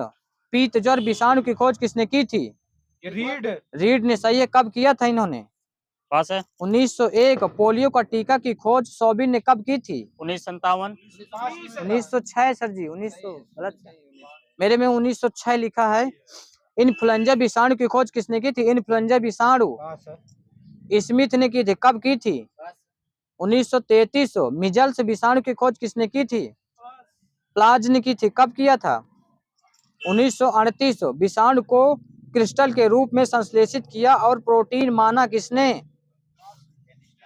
S1: पीत ज्वर विषाणु की खोज किसने की थी?
S2: रीड।
S1: रीड ने सही है। कब किया था इन्होंने?
S3: पास है।
S1: 1901 पोलियो का टीका की खोज सौबिन ने कब की थी?
S3: 1957।
S1: 1906 सर जी, 1900 गलत है। मेरे में 1906 लिखा है। इन्फ्लुएंजा विषाणु की खोज किसने की थी? इन्फ्लुएंजा विषाणु स्मिथ ने की थी। कब की थी? 1933। मिजल्स विषाणु की खोज किसने की थी? प्लाज ने की थी। कब किया था? 1938। विषाणु को क्रिस्टल के रूप में संश्लेषित किया और प्रोटीन माना किसने?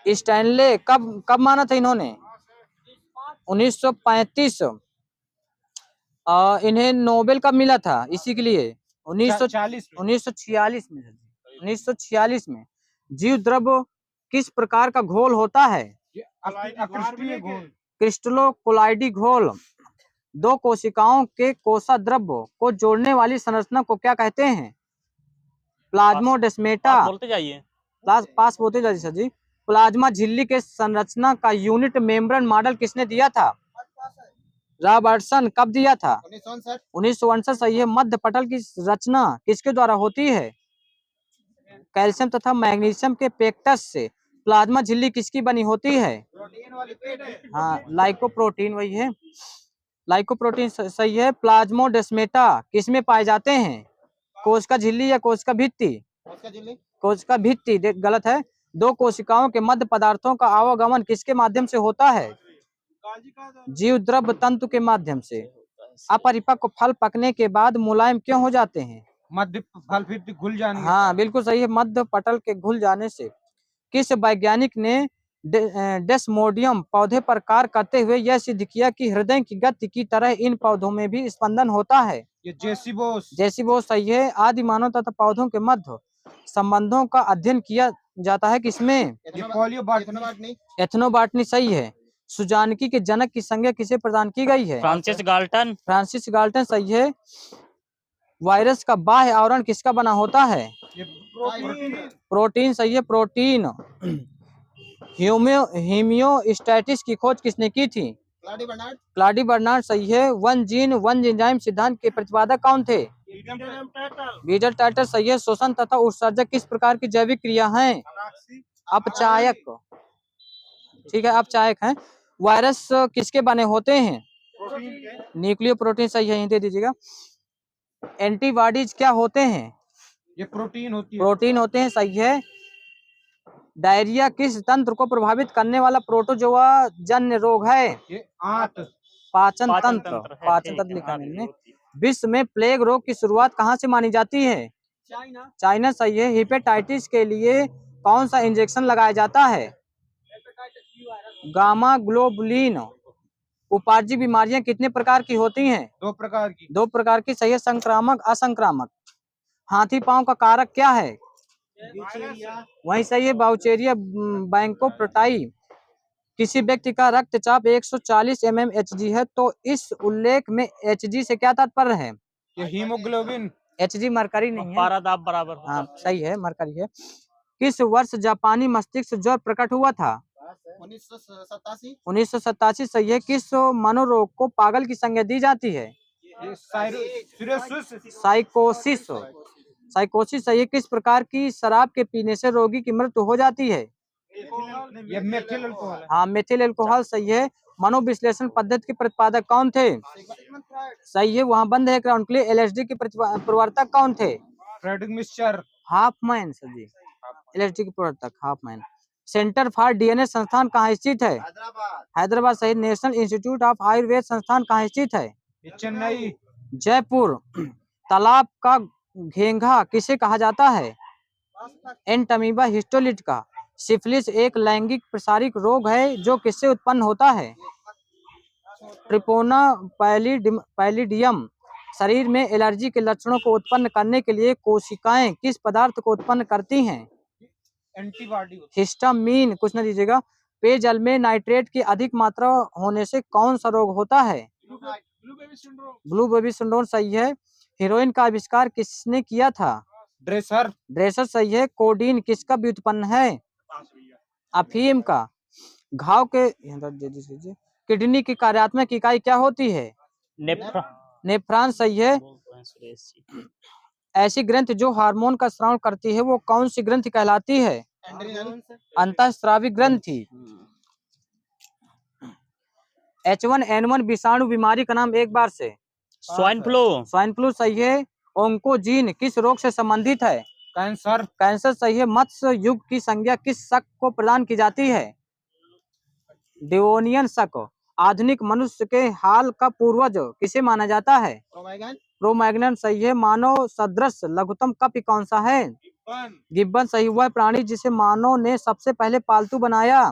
S1: स्टैनले। कब माना था इन्होंने? 1935। इन्हें नोबेल कब मिला था इसी के लिए? 1946 में। 1946 में। जीव द्रव किस प्रकार का घोल होता है?
S2: अक्रिस्टलीय घोल।
S1: क्रिस्टलो कोलाइडी घोल। दो कोशिकाओं के कोसा द्रव्य को जोड़ने वाली संरचना को क्या कहते हैं? प्लाज्मोडेस्मेटा।
S3: पास बोलते जाइए।
S1: पास बोलते जाइए सर जी। प्लाज्मा झिल्ली के संरचना का यूनिट मेम्ब्रेन मॉडल किसने दिया था? रॉबर्टसन। कब दिया था? 1959। सही है। मध्य पटल की रचना किसके द्वारा होती है? कैल्शियम तथा मैग्नीशियम के पेक्टस से। प्लाज्मा झिल्ली किसकी बनी होती है? हाँ, लाइकोप्रोटीन वही है। लाइकोप्रोटीन सही है। प्लाज्मोडेस्मेटा किसमें पाए जाते हैं? कोशिका झिल्ली या कोशिका भित्ति? कोशिका भित्ति गलत है। दो कोशिकाओं के मध्य पदार्थों का आवागमन किसके माध्यम से होता है? जीव द्रव तंतु के माध्यम से। अपरिपक्व फल पकने के बाद मुलायम क्यों हो जाते हैं?
S2: मध्य फल फिर घुल जाने।
S1: हाँ बिल्कुल सही है। मध्य पटल के घुल जाने से। किस वैज्ञानिक ने डेस्मोडियम पौधे पर कार्य करते हुए यह सिद्ध किया कि हृदय की गति की तरह इन पौधों में भी स्पंदन होता है?
S2: ये जेसी बोस।
S1: जेसी बोस सही है। आदि मानव तथा पौधों के मध्य संबंधों का अध्ययन किया जाता है किसमें? एथनोबॉटनी सही है। सुजानकी के जनक की संज्ञा किसे प्रदान की गई है?
S3: Francis Galton.
S1: फ्रांसिस गाल्टन सही है। वायरस का बाह्य आवरण किसका बना होता है? प्रोटीन सही है। प्रोटीन। हीमियोस्टैटिस की खोज किसने की थी? क्लाडी बर्नार्ड सही है। वन जीन वन एंजाइम सिद्धांत के प्रतिपादक कौन थे? बीजल टाइटल सही है। शोषण तथा उत्सर्जक किस प्रकार की जैविक क्रिया है? अपचायक। ठीक है, अपचायक है। वायरस किसके बने होते हैं? न्यूक्लियो प्रोटीन सही है। दे दीजिएगा। एंटीबॉडीज क्या होते हैं?
S2: ये प्रोटीन होती है।
S1: प्रोटीन होते हैं सही है। डायरिया किस तंत्र को प्रभावित करने वाला प्रोटोजोआ जन्य रोग है?
S2: ये आंत।
S1: पाचन तंत्र। पाचन तंत्र लिखा मैंने। विश्व में प्लेग रोग की शुरुआत कहाँ से मानी जाती है? चाइना सही है। हेपेटाइटिस के लिए कौन सा इंजेक्शन लगाया जाता है? Gamma globulin. उपार्जित बीमारियां कितने प्रकार की होती हैं? दो प्रकार की सही है। संक्रामक असंक्रामक। हाथी पांव का कारक क्या है? वही सही है। बाउचेरिया बैंकोप्रोटाई। किसी व्यक्ति का रक्तचाप 140 mmHg है तो इस उल्लेख में Hg से क्या तात्पर्य है?
S2: ये हीमोग्लोबिन।
S1: Hg मरकरी नहीं है।
S3: पारादाब बराबर।
S1: हाँ सही है, मरकरी है। किस वर्ष जापानी मस्तिष्क ज्वर प्रकट हुआ था? 1987 सही है। किस मनोरोग को पागल की संज्ञा दी जाती है? साइकोसिस। साइकोसिस सही है। किस प्रकार की शराब के पीने से रोगी की मृत्यु हो जाती है?
S2: ये मेथिल अल्कोहल।
S1: हाँ मेथिल अल्कोहल सही है। मनोविश्लेषण पद्धति के प्रतिपादक कौन थे? सही है। वहाँ बंद है ग्राउंड के लिए। LSD के प्रवर्तक कौन थे?
S2: Friedrich Miescher.
S1: Hofmann sir ji. LSD के प्रवर्तक हाफमैन। सेंटर फॉर डीएनए संस्थान कहाँ स्थित है? हैदराबाद सहित। नेशनल इंस्टीट्यूट ऑफ आयुर्वेद संस्थान कहाँ स्थित है?
S2: चेन्नई।
S1: जयपुर। तालाब का घेंघा किसे कहा जाता है? Entamoeba histolytica. सिफिलिस एक लैंगिक प्रसारिक रोग है जो किससे उत्पन्न होता है? ट्रिपोना पैलिडियम। शरीर में एलर्जी के लक्षणों को उत्पन्न करने के लिए कोशिकाएं किस पदार्थ को उत्पन्न करती हैं?
S2: एंटीबॉडी।
S1: हिस्टामीन। कुछ न दीजिएगा। पेयजल में नाइट्रेट की अधिक मात्रा होने से कौन सा रोग होता है? ब्लू बेबी सिंड्रोम सही है। हीरोइन का आविष्कार किसने किया था? ड्रेसर सही है। कोडीन किसका व्युत्पन्न है? अफीम का। घाव के किडनी की कार्यात्मक इकाई क्या होती है? नेफ्रॉन सही है। ऐसी ग्रंथि जो हार्मोन का स्राव करती है वो कौन सी ग्रंथि कहलाती है? अंतःस्रावी ग्रंथि। H1N1 विषाणु बीमारी का नाम एक बार से।
S3: Swine flu.
S1: स्वाइन फ्लू सही है। ओंकोजीन किस रोग से संबंधित है?
S2: कैंसर।
S1: कैंसर सही है। मत्स्य युग की संज्ञा किस शक को प्रदान की जाती है? डेवोनियन शक। आधुनिक मनुष्य के हाल का पूर्वज किसे माना जाता है? क्रोमैग्नन सही है। मानव सदृश लघुत्तम कपि कौन सा है? गिब्बन सही। हुआ प्राणी जिसे मानव ने सबसे पहले पालतू बनाया?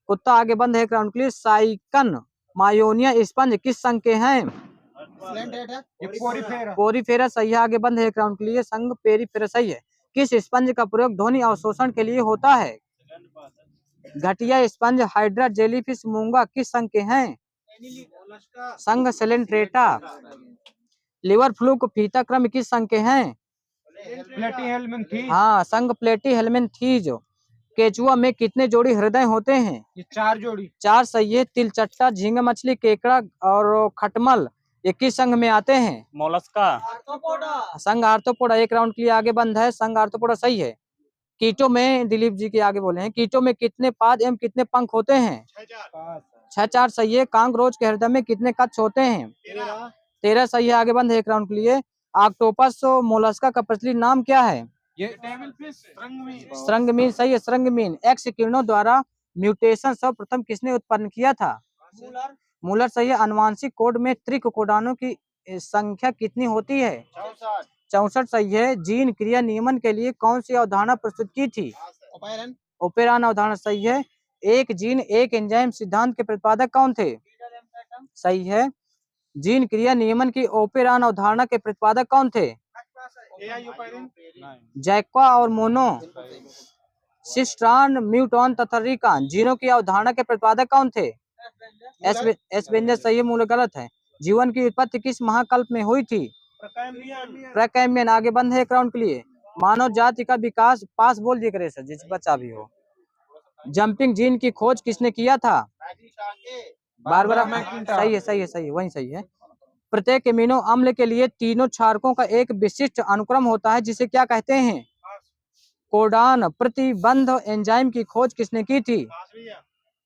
S1: कुत्ता। आगे बंद है ग्राउंड के लिए। साइकन मायोनिया स्पंज किस संघ के हैं? पोरीफेरा सही है। आगे बंद है ग्राउंड के लिए। संघ पेरीफेरा सही है। किस स्पंज का प्रयोग ध्वनि अवशोषण के लिए होता है? घटिया स्पंज। हाइड्रा जेलीफिश मूंगा किस संघ के हैं? संघ सेलेंट्रेटा। लिवर फ्लू को फीता क्रम किस संघ के हैं? हाँ, संघ प्लेटी हेलमिनथीज। केचुआ में कितने जोड़ी हृदय होते हैं?
S2: ये 4 जोड़ी।
S1: 4 सही है। तिलचट्टा, झींगा मछली, केकड़ा और खटमल ये किस संघ में आते हैं?
S3: मोलस्का।
S1: संघ आर्थ्रोपोडा। एक राउंड के लिए आगे बंद है। संघ आर्थ्रोपोडा सही है। कीटों में दिलीप जी के आगे बोले हैं, कीटों में कितने पाद एवं कितने पंख होते हैं? 6-4 सही है। कांगरोच के हृदय में कितने कक्ष होते हैं? 13 सही है। आगे बंद है एक राउंड के लिए। ऑक्टोपस मोलस्का का प्रचलित नाम क्या है? श्रृंगमीन सही है। श्रृंगमीन। एक्स किरणों द्वारा म्यूटेशन सर्वप्रथम किसने उत्पन्न किया था? मूलर सही है। आनुवांशिक कोड में त्रिक कोडानों की संख्या कितनी होती है? 64 सही है। जीन क्रिया नियमन के लिए कौन सी अवधारणा प्रस्तुत की थी? ओपेरान अवधारणा सही है। एक जीन एक एंजाइम सिद्धांत के प्रतिपादक कौन थे? सही है। जीन क्रिया नियमन की ओपेरान अवधारणा के प्रतिपादक कौन थे? जैक्वा और मोनो। सिस्ट्रान, म्यूटॉन तथा रिकान जीनों की अवधारणा के प्रतिपादक कौन थे? एस्पेंजर सही है। मूल गलत है। जीवन की उत्पत्ति किस महाकल्प में हुई थी? प्रकैम्बियन। आगे बंद है एक राउंड के लिए। मानव जाति का विकास पास बोल दिया करे सर, जिस बच्चा भी हो। जंपिंग जीन की खोज किसने किया था? बारबरा। सही है, सही है, सही है, वही सही है। प्रत्येक एमिनो अम्ल के लिए तीनों क्षारकों का एक विशिष्ट अनुक्रम होता है जिसे क्या कहते हैं? कोडान प्रतिबंध एंजाइम की खोज किसने की थी?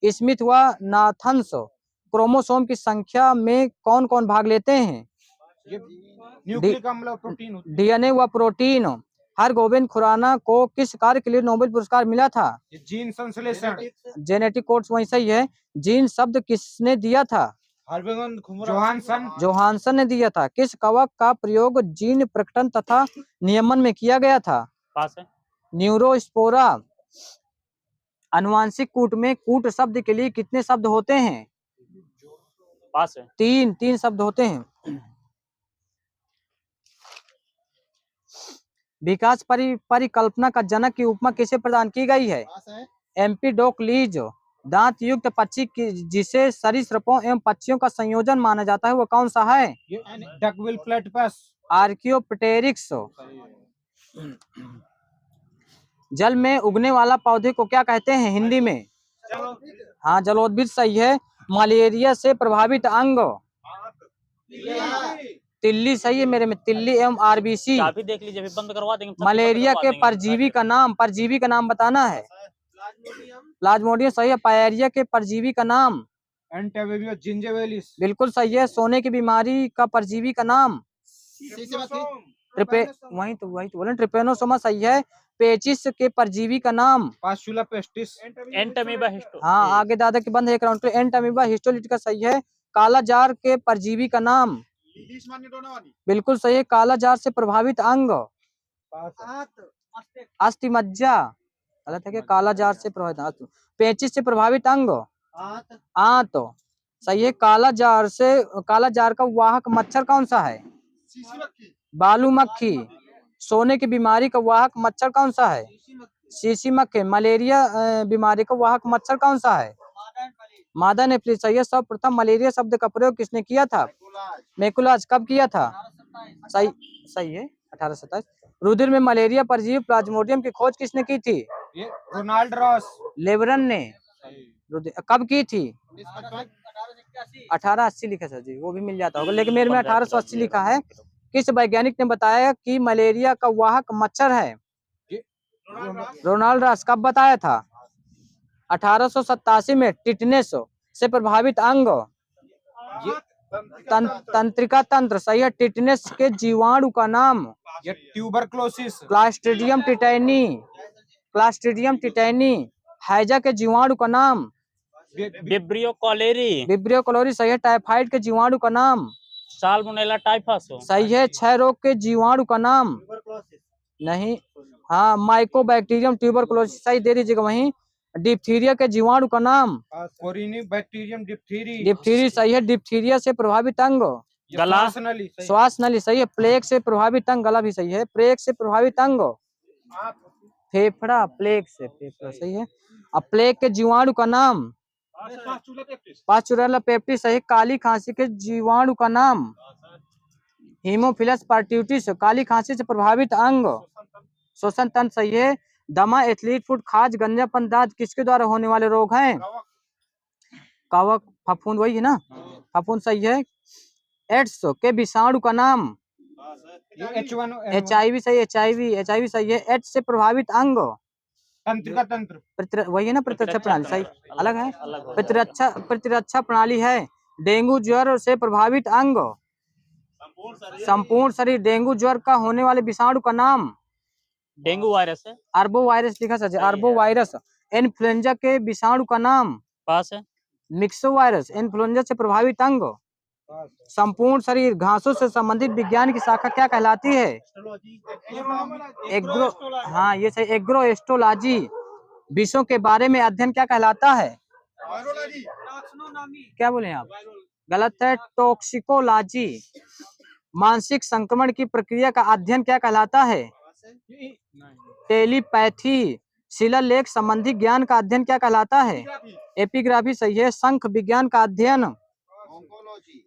S1: स्मिथ व नाथन्स। क्रोमोसोम की संख्या में कौन कौन भाग लेते हैं?
S2: न्यूक्लिक अम्ल और प्रोटीन।
S1: डीएनए व प्रोटीन। हरगोविंद खुराना को किस कार्य के लिए नोबेल पुरस्कार मिला था?
S2: जीन संश्लेषण।
S1: जेनेटिक कोड्स वही सही है। जीन शब्द किसने दिया था? जोहानसन ने दिया था। किस कवक का प्रयोग जीन प्रकटन तथा नियमन में किया गया था?
S3: पास है।
S1: न्यूरोस्पोरा। आनुवांशिक कूट में कूट शब्द के लिए कितने शब्द होते हैं?
S3: पास है।
S1: 3 शब्द होते हैं। विकास परिकल्पना का जनक की उपमा किसे प्रदान की गई है? एम्पीडोक्लीज। दांत युक्त पक्षी जिसे सरीसृपों एवं पक्षियों का संयोजन माना जाता है वो कौन सा है?
S2: डकविल प्लेटिपस।
S1: आर्कियोप्टेरिक्स। जल में उगने वाला पौधे को क्या कहते हैं हिंदी में? हाँ, जलोद्भिद सही है। मलेरिया से प्रभावित अंग? तिल्ली सही है मेरे में। तिल्ली एवं आरबीसी।
S3: चाबी देख लीजिए, बंद करवा देंगे।
S1: मलेरिया के परजीवी का नाम बताना है। प्लाज्मोडियम सही है। पायरिया के परजीवी का नाम?
S2: एंटाविरियो जिंजिविलिस।
S1: बिल्कुल सही है। सोने की बीमारी का परजीवी का नाम? वही तो बोले ट्रिपेनोसोमा सही है। पेचिस के परजीवी का नाम?
S2: पास्चुला पेस्टिस।
S3: Entamoeba histo.
S1: हाँ, आगे दादा के बंद है एक राउंड पे। एंटामीबा हिस्टोलिटिका सही है। काला जार के परजीवी का नाम? बिल्कुल सही है। काला जार से प्रभावित अंग? अस्थिमज्जा। गलत है क्या? काला जार से प्रभावित। पेचिस से प्रभावित अंग? आंत। सही है। काला जार का वाहक मच्छर कौन सा है? बालू मक्खी। सोने की बीमारी का वाहक मच्छर कौन सा है? शीशी मक्खी। मलेरिया बीमारी का वाहक मच्छर कौन सा है? मादा नेफ्लिस। सही है। सर्वप्रथम मलेरिया शब्द का प्रयोग किसने किया था? मैकुलाज। कब किया था? सही है 1827। रुधिर में मलेरिया परजीवी प्लाज्मोडियम की खोज किसने की थी?
S2: Ronald Ross.
S1: लेबरन ने। कब की थी? 1880 लिखा सर जी, वो भी मिल जाता होगा लेकिन मेरे में 1880 लिखा है। किस वैज्ञानिक ने बताया कि मलेरिया का वाहक मच्छर है? रोनाल्ड रॉस कब बताया था? 1887 में। टिटनेस से प्रभावित अंग? तंत्रिका तंत्र, सही है। टिटनेस के जीवाणु का नाम?
S2: ये ट्यूबरक्लोसिस।
S1: क्लास्ट्रीडियम टिटैनी। क्लास्ट्रीडियम टिटैनी। हैजा के जीवाणु का नाम?
S3: Vibrio cholerae.
S1: विब्रियो क्लोरी, सही है। टाइफाइड के जीवाणु का नाम?
S3: Salmonella typhus.
S1: सही है। क्षय रोग के जीवाणु का नाम? नहीं, हाँ, माइकोबैक्टीरियम ट्यूबरकुलोसिस, सही दे दीजिएगा वहीं। डिप्थीरिया के जीवाणु का नाम?
S2: कोरिनीबैक्टीरियम डिप्थीरी।
S1: डिप्थीरी, सही है। डिप्थीरिया से प्रभावित अंग?
S3: गला।
S2: श्वास नली, सही।
S1: श्वास नली, सही है। प्लेग से प्रभावित अंग? गला भी सही है। प्लेग से प्रभावित अंग? फेफड़ा। प्लेग से फेफड़ा, सही है। अब प्लेग के जीवाणु का नाम? पास्चुरेला पेप्टिस, सही। काली खांसी के जीवाणु का नाम? हीमोफिलस पार्ट्यूटिस। काली खांसी से प्रभावित अंग? श्वसन तंत्र, सही है। दमा, एथलीट फुट, खाज, गंजापन, दाद किसके द्वारा होने वाले रोग हैं? कवक, फफूंद, वही है ना, फफूंद, सही है। एड्स के विषाणु का नाम? HIV, सही। HIV सही है। एड्स से प्रभावित अंग?
S2: तंत्रिका तंत्र।
S1: वही है ना, प्रतिरक्षा प्रणाली, सही। अलग है,
S3: अलग हो
S1: प्रतिरक्षा प्रणाली है। डेंगू ज्वर से प्रभावित अंग? संपूर्ण शरीर। डेंगू ज्वर का होने वाले विषाणु का नाम?
S3: डेंगू वायरस है।
S1: अर्बो वायरस लिखा सर, अर्बो वायरस। इन्फ्लुएंजा के विषाणु का नाम?
S3: पास है।
S1: Myxo virus. इन्फ्लुएंजा से प्रभावित अंग? संपूर्ण शरीर। घासों से संबंधित विज्ञान की शाखा क्या कहलाती है? एग्रो, हाँ ये सही, एग्रोएस्ट्रोलॉजी। विषयों के बारे में अध्ययन क्या कहलाता है? क्या बोले आप? गलत है, टॉक्सिकोलॉजी। मानसिक संक्रमण की प्रक्रिया का अध्ययन क्या कहलाता है? टेलीपैथी। शिलालेख संबंधी ज्ञान का अध्ययन क्या कहलाता है? एपिग्राफी, सही है। शंख विज्ञान का अध्ययन?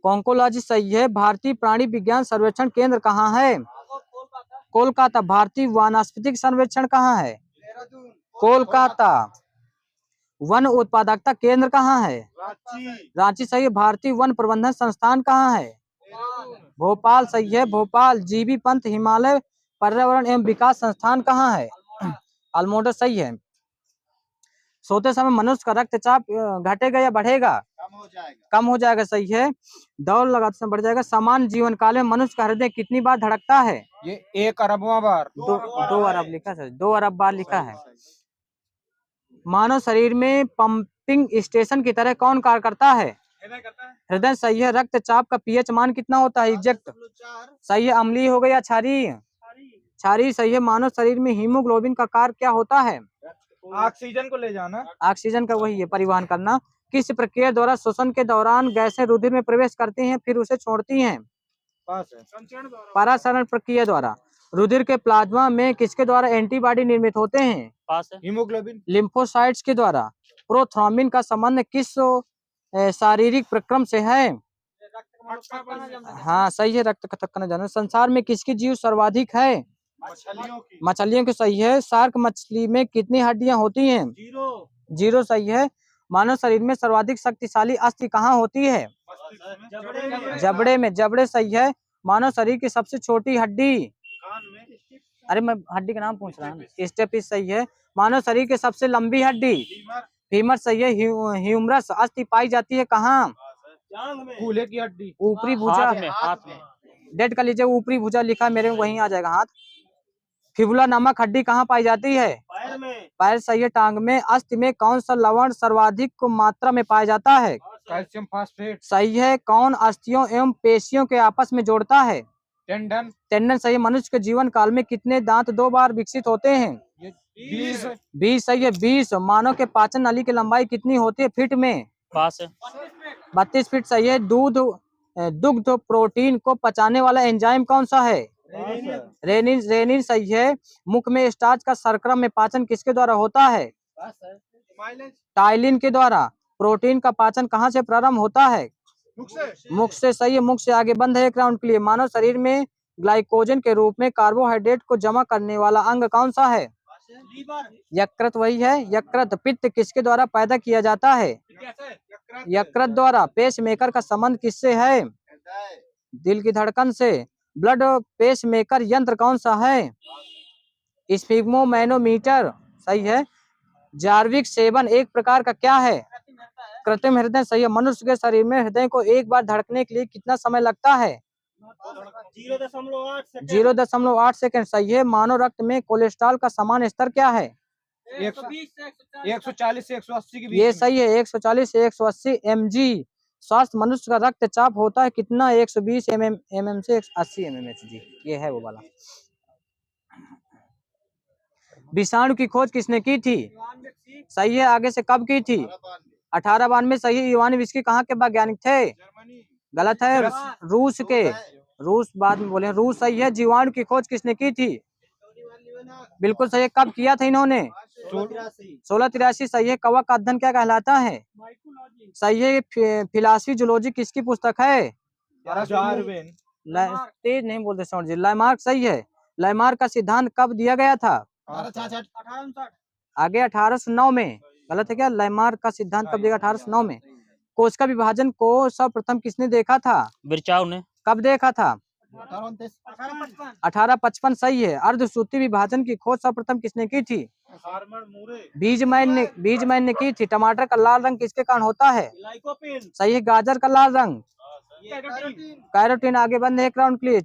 S1: कॉन्कोलॉजी, सही है। भारतीय प्राणी विज्ञान सर्वेक्षण केंद्र कहाँ है? कोलकाता। भारतीय वानस्पतिक सर्वेक्षण कहाँ है? कोलकाता। वन उत्पादकता केंद्र कहाँ है? रांची, सही है। भारतीय वन प्रबंधन संस्थान कहाँ है? भोपाल, सही है। भोपाल। जीबी पंत हिमालय पर्यावरण एवं विकास संस्थान कहाँ है? अल्मोड़ा, सही है। सोते समय मनुष्य का रक्तचाप घटेगा या बढ़ेगा? कम हो जाएगा, सही है। दौड़ लगाते समय बढ़ जाएगा। समान जीवन काल में मनुष्य का हृदय कितनी बार धड़कता है?
S2: ये 1 अरबवां बार।
S1: 2 अरब लिखा सर, 2 अरब बार लिखा है। मानव शरीर में पंपिंग स्टेशन की तरह कौन कार्य करता है? हृदय, सही है। रक्तचाप का पीएच मान कितना होता है एग्जैक्ट? सही है। अम्लीय हो गया, क्षारीय? क्षारीय, सही है। मानव शरीर में हीमोग्लोबिन का कार्य क्या होता है?
S2: ऑक्सीजन को ले जाना।
S1: ऑक्सीजन का वही है, परिवहन करना। किस प्रक्रिया द्वारा श्वसन के दौरान गैसें रुधिर में प्रवेश करती हैं फिर उसे छोड़ती हैं? परासरण प्रक्रिया द्वारा। रुधिर के प्लाज्मा में किसके द्वारा एंटीबॉडी निर्मित होते हैं?
S3: पास है।
S2: हीमोग्लोबिन।
S1: लिम्फोसाइट्स के द्वारा। प्रोथ्रोम्बिन का संबंध किस शारीरिक प्रक्रम से है? हाँ सही है, रक्त कथकना जाना। संसार में किसकी जीव सर्वाधिक है? मछलियों की, सही है। शार्क मछली में कितनी हड्डियां होती हैं? 0, सही है। मानव शरीर में सर्वाधिक शक्तिशाली अस्थि कहाँ होती है? जबड़े में। जबड़े, सही है। मानव शरीर की सबसे छोटी हड्डी? अरे मैं हड्डी का नाम पूछ रहा हूँ। स्टेपिस, सही है। मानव शरीर की सबसे लंबी हड्डी? फीमर, सही है। ह्यूमरस अस्थि पाई जाती है कहाँ?
S2: कूल्हे की हड्डी।
S1: ऊपरी भुजा।
S3: हाथ में।
S1: डेट कर लीजिए, ऊपरी भुजा लिखा मेरे में, वहीं आ जाएगा हाथ। फिबुला नामक हड्डी कहाँ पाई जाती है? पैर, सही है। टांग में। अस्थि में कौन सा लवण सर्वाधिक मात्रा में पाया जाता है?
S2: Calcium phosphate.
S1: सही है। कौन अस्थियों एवं पेशियों के आपस में जोड़ता है?
S2: टेंडन।
S1: टेंडन, सही है। मनुष्य के जीवन काल में कितने दांत 2 बार विकसित होते हैं? 20, सही है। 20। मानव के पाचन नली की लंबाई कितनी होती है फीट में?
S3: पास है।
S1: 32 फीट, सही है। दुग्ध प्रोटीन को पचाने वाला एंजाइम कौन सा है? रेनिन। रेनिन, सही है। मुख में स्टार्च का शर्करा में पाचन किसके द्वारा होता है? टाइलिन के द्वारा। प्रोटीन का पाचन कहाँ से प्रारंभ होता है? मुख से, सही है। मुख से आगे बंद है 1 राउंड के लिए। मानव शरीर में ग्लाइकोजन के रूप में कार्बोहाइड्रेट को जमा करने वाला अंग कौन सा है? यकृत, वही है। यकृत। पित्त किसके द्वारा पैदा किया जाता है? यकृत द्वारा। पेसमेकर का संबंध किससे है? दिल की धड़कन से। ब्लड पेसमेकर यंत्र कौन सा है? स्फिग्मोमैनोमीटर सही है। जार्विक सेवन एक प्रकार का क्या है? कृत्रिम हृदय सही है। मनुष्य के शरीर में हृदय को एक बार धड़कने के लिए कितना समय लगता है? 0.8 सेकंड सही है। मानव रक्त में कोलेस्ट्रॉल का सामान्य स्तर क्या है?
S2: 140 से 180 के बीच
S1: ये
S2: में।
S1: सही है। 140 से 180 mg। स्वास्थ्य मनुष्य का रक्तचाप होता है कितना? 120 mm से 80 mmHg। ये है वो वाला। विषाणु की खोज किसने की थी? सही है। आगे से कब की थी? 1892 सही है। इवान विस्की कहाँ के वैज्ञानिक थे? गलत है। रूस के। रूस बाद में बोले। रूस सही है। जीवाणु की खोज किसने की थी? बिल्कुल सही है। कब किया था इन्होंने? 1683 सही है। कवक का अध्ययन क्या कहलाता है? सही है। फिलासफी जूलॉजी किसकी पुस्तक है?
S2: डार्विन।
S1: तेज नहीं बोलते सौंड जी। लैमार्क सही है। लैमार्क का सिद्धांत कब दिया गया था? आगे 1809 में। गलत है क्या? लैमार्क का सिद्धांत कब दिया? 1809 में। कोशिका विभाजन को सर्वप्रथम किसने देखा था?
S3: बिरचाव ने।
S1: कब देखा था? 1855 सही है। अर्धसूत्रीय विभाजन की खोज सर्वप्रथम किसने की थी? बीजमैन ने की थी। टमाटर का लाल रंग किसके कारण होता है? सही है। गाजर का लाल रंग? कैरोटीन। आगे बंद है एक राउंड के लिए।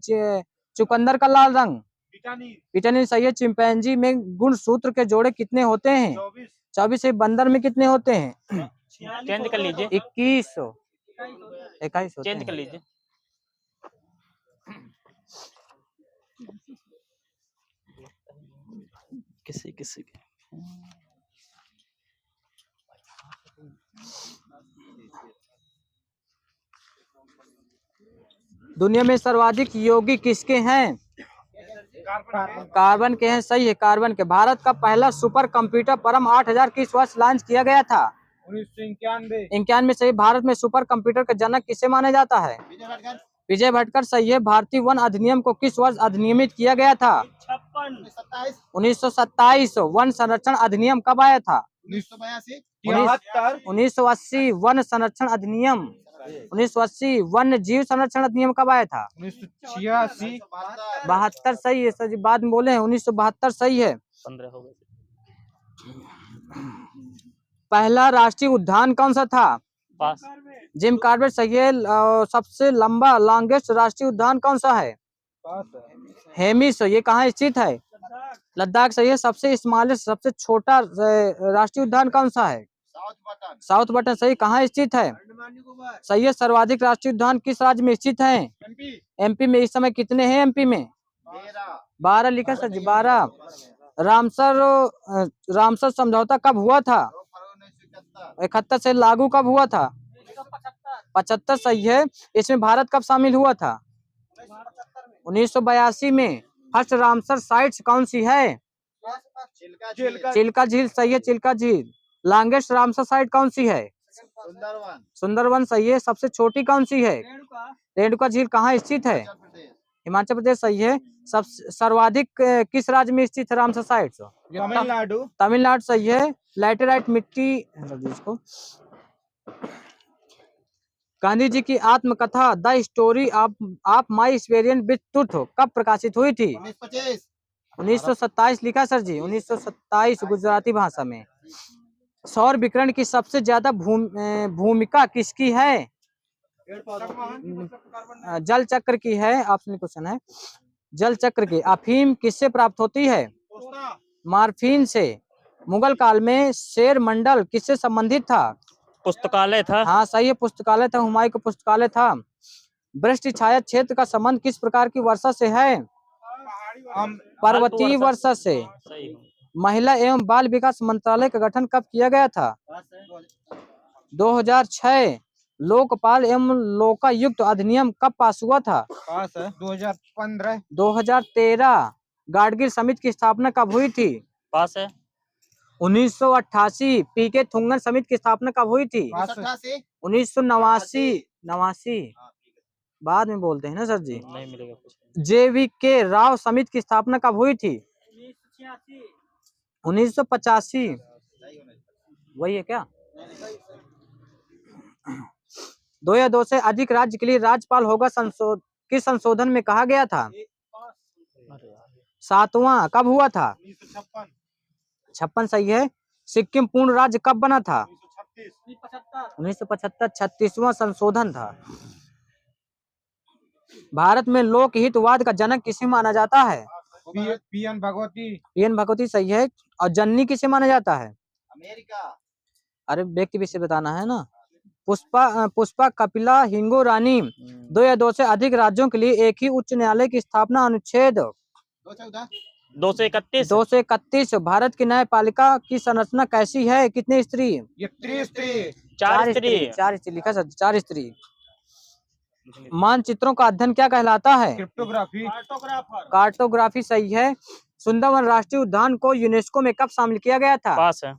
S1: चुकंदर का लाल रंग? विटामिन सही है। चिंपैंजी में गुणसूत्र के जोड़े कितने होते हैं? 24 है। बंदर में कितने होते हैं?
S3: चेंज कर लीजिए।
S1: 21 21 होते
S3: चेंज कर
S1: हैं।
S3: लीजिए। किसी किसी के
S1: दुनिया में सर्वाधिक योगी किसके हैं? कार्बन के हैं। सही है। कार्बन के। भारत का पहला सुपर कंप्यूटर परम 8000 किस वर्ष लॉन्च किया गया था?
S2: 1991।
S1: 91 सही। भारत में सुपर कंप्यूटर का जनक किसे माना जाता है? विजय भटकर सही है। भारतीय वन अधिनियम को किस वर्ष अधिनियमित किया गया था? 1927। वन संरक्षण अधिनियम कब आया था? 1980। वन संरक्षण अधिनियम 1980। वन्य जीव संरक्षण अधिनियम कब आया था?
S2: 1986।
S1: 72 सही है सर जी। बाद में बोले हैं। 1972 सही है।
S3: 15 हो गए।
S1: पहला राष्ट्रीय उद्यान कौन सा था?
S3: पास।
S1: जिम कॉर्बेट सही है। सबसे लंबा लॉन्गेस्ट राष्ट्रीय उद्यान कौन सा है? हेमिस। ये कहाँ स्थित है? लद्दाख सही है। सबसे स्मॉलेस्ट सबसे छोटा राष्ट्रीय उद्यान कौन सा है? साउथ बटन सही। कहाँ स्थित है? सही है। सर्वाधिक राष्ट्रीय उद्यान किस राज्य में स्थित है? एमपी में। इस समय कितने हैं एमपी में? 12 लिखा सर जी। 12। रामसर समझौता कब हुआ था? 71 से। लागू कब हुआ था? 75 सही है। इसमें भारत कब शामिल हुआ था? 1982 में। फर्स्ट रामसर साइट्स कौन सी है? चिल्का झील सही है। चिल्का झील। लॉन्गेस्ट रामसर साइट कौन सी है? सुंदरवन सही है। सबसे छोटी कौन सी है? रेणुका झील कहाँ स्थित है? हिमाचल प्रदेश सही है। सब सर्वाधिक किस राज्य में स्थित है रामसर साइट्स?
S2: तमिलनाडु।
S1: तमिलनाडु सही है। लैटेराइट मिट्टी इसको। गांधी जी की आत्मकथा the story of my experience with truth कब प्रकाशित हुई थी? 1927 लिखा सर जी। 1927 गुजराती भाषा में। सौर विकिरण की सबसे ज्यादा भूमिका किसकी है? जल चक्र की है। ऑप्शन क्वेश्चन है। जल चक्र की। अफीम किससे प्राप्त होती है? मार्फिन से। मुगल काल में शेर मंडल किससे संबंधित था?
S3: पुस्तकालय था।
S1: हाँ सही है। पुस्तकालय था। हुमायूं का पुस्तकालय था। वृष्टि छाया क्षेत्र का संबंध किस प्रकार की वर्षा से है? पर्वतीय वर्षा से। महिला एवं बाल विकास मंत्रालय का गठन कब किया गया था? 2006। लोकपाल एवं लोकायुक्त अधिनियम कब पास हुआ था?
S2: 2015।
S1: 2013। गाडगिल समिति की स्थापना कब हुई थी?
S3: पास है।
S1: 1988। पीके थुंगन समिति की स्थापना कब हुई थी? 1989। बाद में बोलते हैं ना सर जी।
S3: नहीं मिलेगा कुछ।
S1: JVK राव समिति की स्थापना कब हुई थी? 1985। वही है क्या? 2 या 2 से अधिक राज्य के लिए राज्यपाल होगा किस संशोधन में कहा गया था? 7वां कब हुआ था?
S2: 1956
S1: 56 सही है। सिक्किम पूर्ण राज्य कब बना था?
S2: 1936
S1: 1975 36वां संशोधन था। भारत में लोकहितवाद का जनक किसे माना जाता है?
S2: पीएन भगवती
S1: पीएन भगवती सही है। और जननी किसे माना जाता है?
S2: अमेरिका
S1: अरे व्यक्ति विशेष बताना है ना। पुष्पा कपिला हिंगू रानी 2 या 2 से अधिक राज्यों के लिए एक ही उच्च न्यायालय की स्थापना अनुच्छेद
S3: 231
S1: 231। भारत की न्यायपालिका की संरचना कैसी है? कितने स्त्री?
S2: ये त्रिस्त्री
S3: 4 स्त्री
S1: 4 स्त्री लिखा सर, 4 स्त्री। मानचित्रों का अध्ययन क्या कहलाता है?
S2: क्रिप्टोग्राफी
S1: कार्टोग्राफी सही है। सुंदरवन राष्ट्रीय उद्यान को यूनेस्को में कब शामिल किया गया था?
S3: पास है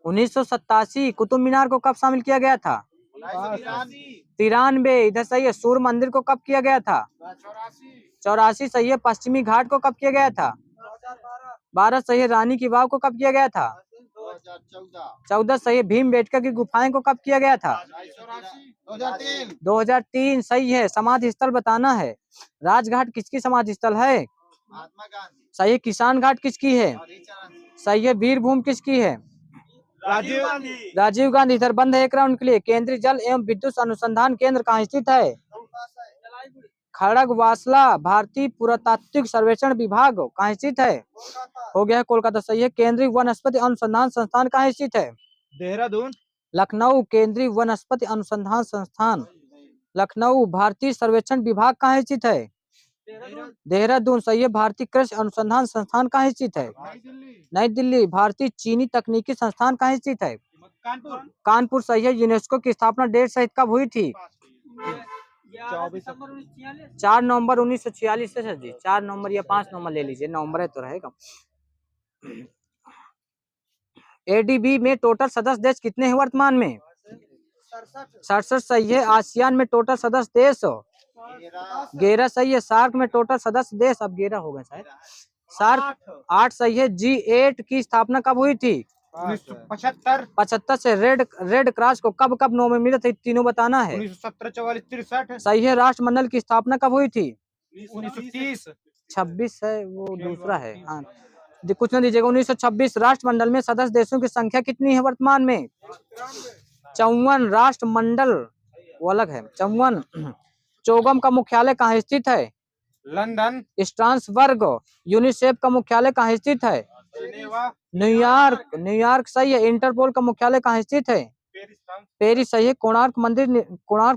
S1: 1987। कुतुब मीनार को कब शामिल किया गया था? 93। इधर सही है। सूर्य मंदिर को कब किया गया था? 84 सही है। पश्चिमी घाट को कब किया गया था? 12 सही है। रानी की वाव को कब किया गया था? 14 सही है। भीमबेटका की गुफाएं को कब किया गया था? 2003 सही है। समाधि स्थल बताना है। राजघाट किसकी समाधि स्थल है?
S2: महात्मा गांधी
S1: सही है। किसान घाट किसकी है? सही है। वीरभूमि किसकी है?
S2: राजीव गांधी
S1: राजीव गांधी। इधर बंद है एक राउंड के लिए। केंद्रीय जल एवं विद्युत अनुसंधान केंद्र कहाँ स्थित है? खड़गवासला। भारतीय पुरातात्विक सर्वेक्षण विभाग कहाँ स्थित है? हो गया है। कोलकाता सही है। केंद्रीय वनस्पति अनुसंधान संस्थान कहाँ स्थित है?
S2: देहरादून
S1: लखनऊ। केंद्रीय वनस्पति अनुसंधान संस्थान लखनऊ। भारतीय सर्वेक्षण विभाग कहाँ स्थित है? देहरादून सही है। भारतीय कृषि अनुसंधान संस्थान कहाँ स्थित है? नई दिल्ली। भारतीय चीनी तकनीकी संस्थान कहाँ स्थित है?
S2: कानपुर
S1: कानपुर सही है। यूनेस्को की स्थापना डेट सहित कब हुई थी? 4 नवंबर 1946 से सर जी। 4 नवंबर या 5 नवंबर ले लीजिए, नवंबर है तो रहेगा। एडीबी में टोटल सदस्य देश कितने हैं वर्तमान में? 67 सही है। आसियान में टोटल सदस्य देश 11 सही है। सार्क में टोटल सदस्य देश अब 11 हो गए शायद। सार्क 8 सही है। G8 की स्थापना कब हुई थी?
S2: 1975
S1: 75 से। रेड क्रॉस को कब कब नौकरी मिली थी? तीनों बताना है।
S2: 1917 44 63
S1: सही है। राष्ट्रमंडल की स्थापना कब हुई थी?
S2: 1930
S1: 26 है, वो दूसरा है। हाँ कुछ ना दीजिएगा। 1926। राष्ट्रमंडल में सदस्य देशों की संख्या कितनी है वर्तमान में? 54। राष्ट्रमंडल वो अलग है। 54। चोगम का मुख्यालय कहाँ स्थित है?
S2: London
S1: Strasbourg. यूनिसेफ का मुख्यालय कहाँ स्थित है?
S2: Geneva
S1: New York. न्यूयॉर्क सही है। इंटरपोल का मुख्यालय कहाँ स्थित है?
S2: पेरिस फ्रांस
S1: पेरिस सही है। कोणार्क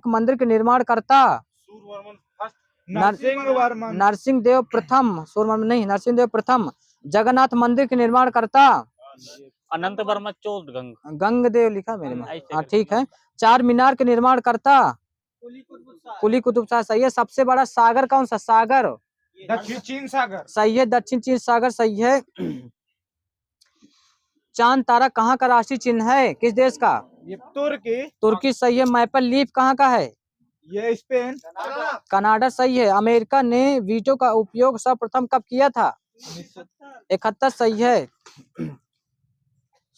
S1: मंदिर के निर्माणकर्ता
S2: सूर्यवर्मन फर्स्ट
S1: नरसिंह देव प्रथम। सूर्यवर्मन नहीं, नरसिंह देव प्रथम। जगन्नाथ मंदिर के निर्माणकर्ता
S3: अनंत वर्मा चोटगंग
S1: गंगदेव लिखा मेरे में।
S3: ऐसे
S1: हाँ ठीक है। चार मीनार के निर्माणकर्ता कुली कुतुब शाह सही है। सबसे बड़ा सागर कौन सा? सागर
S2: दक्षिण चीन सागर
S1: सही है। दक्षिण चीन सागर सही है। चांद तारा कहाँ का राष्ट्रीय चिन्ह है? किस देश का?
S2: ये तुर्की
S1: तुर्की सही है। मैपल लीफ कहाँ का है?
S2: ये स्पेन
S1: कनाडा सही है। अमेरिका ने वीटो का उपयोग सर्वप्रथम कब किया था? 71 सही है।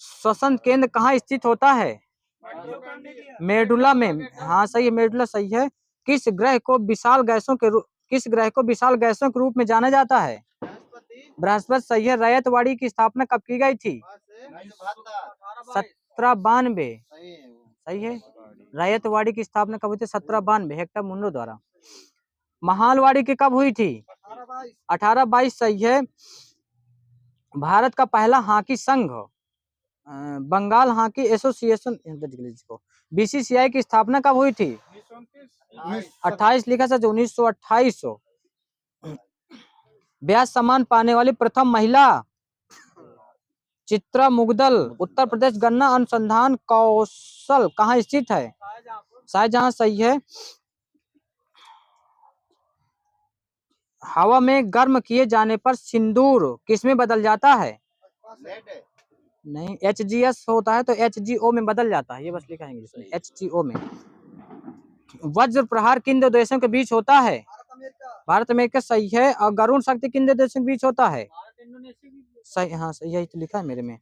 S1: श्वसन केंद्र कहाँ स्थित होता है? मेडुला में। हाँ सही है। मेडुला सही है। किस ग्रह को विशाल गैसों के रूप में जाना जाता है? बृहस्पति सही है। रैयतवाड़ी की स्थापना कब की गई थी? 1792 सही है। रैयतवाड़ी की स्थापना कब हुई थी? 1792 हेक्टर मुंडो द्वारा। महालवाड़ी की कब हुई थी? 1822 सही है। भारत का पहला हॉकी संघ बंगाल हॉकी एसोसिएशन बीसीसीआई की स्थापना कब हुई थी? 28 लिखा था। 1928। ब्याज सम्मान पाने वाली प्रथम महिला चित्रा मुगदल। उत्तर प्रदेश गन्ना अनुसंधान कौशल कहाँ स्थित है? शाहजहां सही है। हवा में गर्म किए जाने पर सिंदूर किसमें बदल जाता है? नहीं, HGS होता है तो HGO में बदल जाता है। ये बस लिखा है इंग्लिश में, HGO में। वज्र प्रहार किन दो देशों के बीच होता है? भारत अमेरिका सही है। और गरुण शक्ति किन दो देशों के बीच होता है? सही, हाँ सही, यही तो लिखा है मेरे में।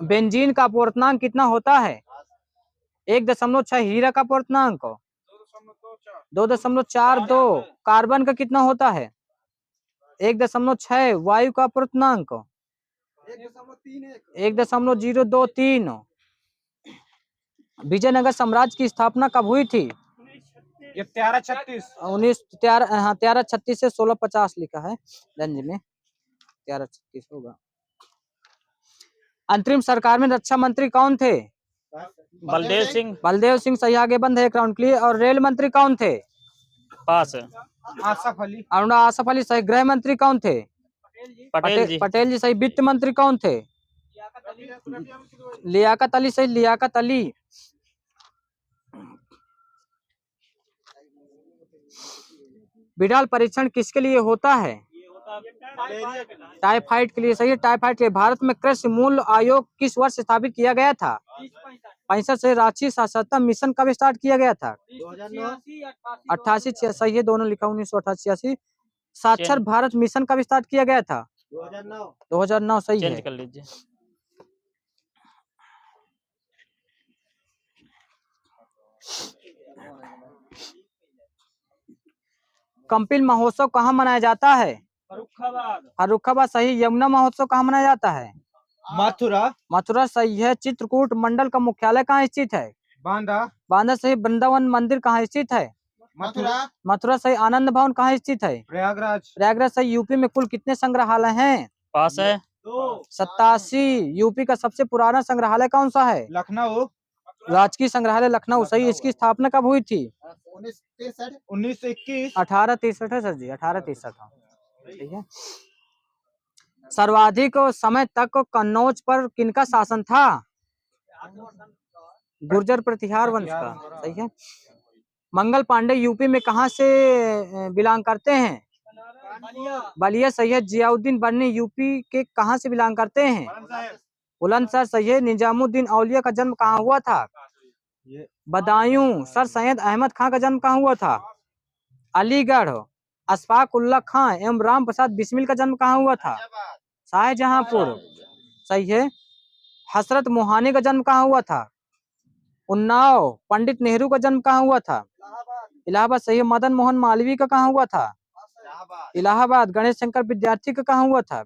S1: बेंजीन का अपवर्तनांक कितना होता है? 1.6। हीरा का अपवर्तनांक 2.42। कार्बन का कितना होता है? 1.6 वायु का पूर्णांक 1.023। विजयनगर साम्राज्य की स्थापना कब हुई थी?
S2: ये 1336।
S1: 1336 से 1650 लिखा है रेंज में, 1336 होगा। अंतरिम सरकार में रक्षा मंत्री कौन थे?
S3: बलदेव सिंह।
S1: बलदेव सिंह, सही। आगे बंद है एक राउंड के लिए। और रेल मंत्री कौन थे?
S3: पास।
S2: आसफ अली।
S1: अरुणा आसफ अली, सही। गृह मंत्री कौन थे?
S3: पटेल जी।
S1: पटेल जी, सही। वित्त मंत्री कौन थे? लियाकत अली, सही। लियाकत अली। बिडाल परीक्षण किसके लिए होता है? टाइफाइड के लिए, सही है। टाइफाइड के। भारत में कृषि मूल्य आयोग किस वर्ष स्थापित किया गया था? 65 से। रांची साक्षरता मिशन कब स्टार्ट किया गया था? 88, सही है। दोनों लिखा 1988। साक्षर भारत मिशन कब स्टार्ट किया गया था? 2009, सही
S3: चेंज
S1: है।
S3: कर लीजिए।
S1: कंपिल महोत्सव कहाँ मनाया जाता है? फर्रुखाबाद, सही। यमुना महोत्सव कहाँ मनाया जाता है?
S2: मथुरा।
S1: मथुरा, सही है। चित्रकूट मंडल का मुख्यालय कहाँ स्थित है?
S2: बांदा।
S1: बांदा, सही। वृंदावन मंदिर कहाँ स्थित है? मथुरा, सही। आनंद भवन कहाँ स्थित है?
S2: प्रयागराज।
S1: प्रयागराज, सही। यूपी में कुल कितने संग्रहालय हैं?
S3: पास है।
S1: 87। यूपी का सबसे पुराना संग्रहालय कौन सा है?
S2: लखनऊ।
S1: राजकीय संग्रहालय लखनऊ, सही। इसकी स्थापना कब हुई थी?
S2: 1921।
S1: 1863 है सर जी, 1863। ठीक है। सर्वाधिक समय तक कन्नौज पर किनका शासन था? गुर्जर प्रतिहार वंश का, सही है। मंगल पांडे यूपी में कहाँ से बिलोंग करते हैं? बलिया, सही है। जियाउद्दीन बन्नी यूपी के कहाँ से बिलोंग करते हैं? बुलंदशहर, सही है। निजामुद्दीन औलिया का जन्म कहाँ हुआ था? बदायूं। सर सैयद अहमद खान का जन्म कहाँ हुआ था? अलीगढ़। अशफाक उल्लाह खां एवं राम प्रसाद बिस्मिल का जन्म कहाँ हुआ था? शाहजहांपुर, सही है। हसरत मोहानी का जन्म कहाँ हुआ था? उन्नाव। पंडित नेहरू का जन्म कहाँ हुआ था? इलाहाबाद, सही है। मदन मोहन मालवीय का कहाँ हुआ था? इलाहाबाद। गणेश शंकर विद्यार्थी का कहाँ हुआ था?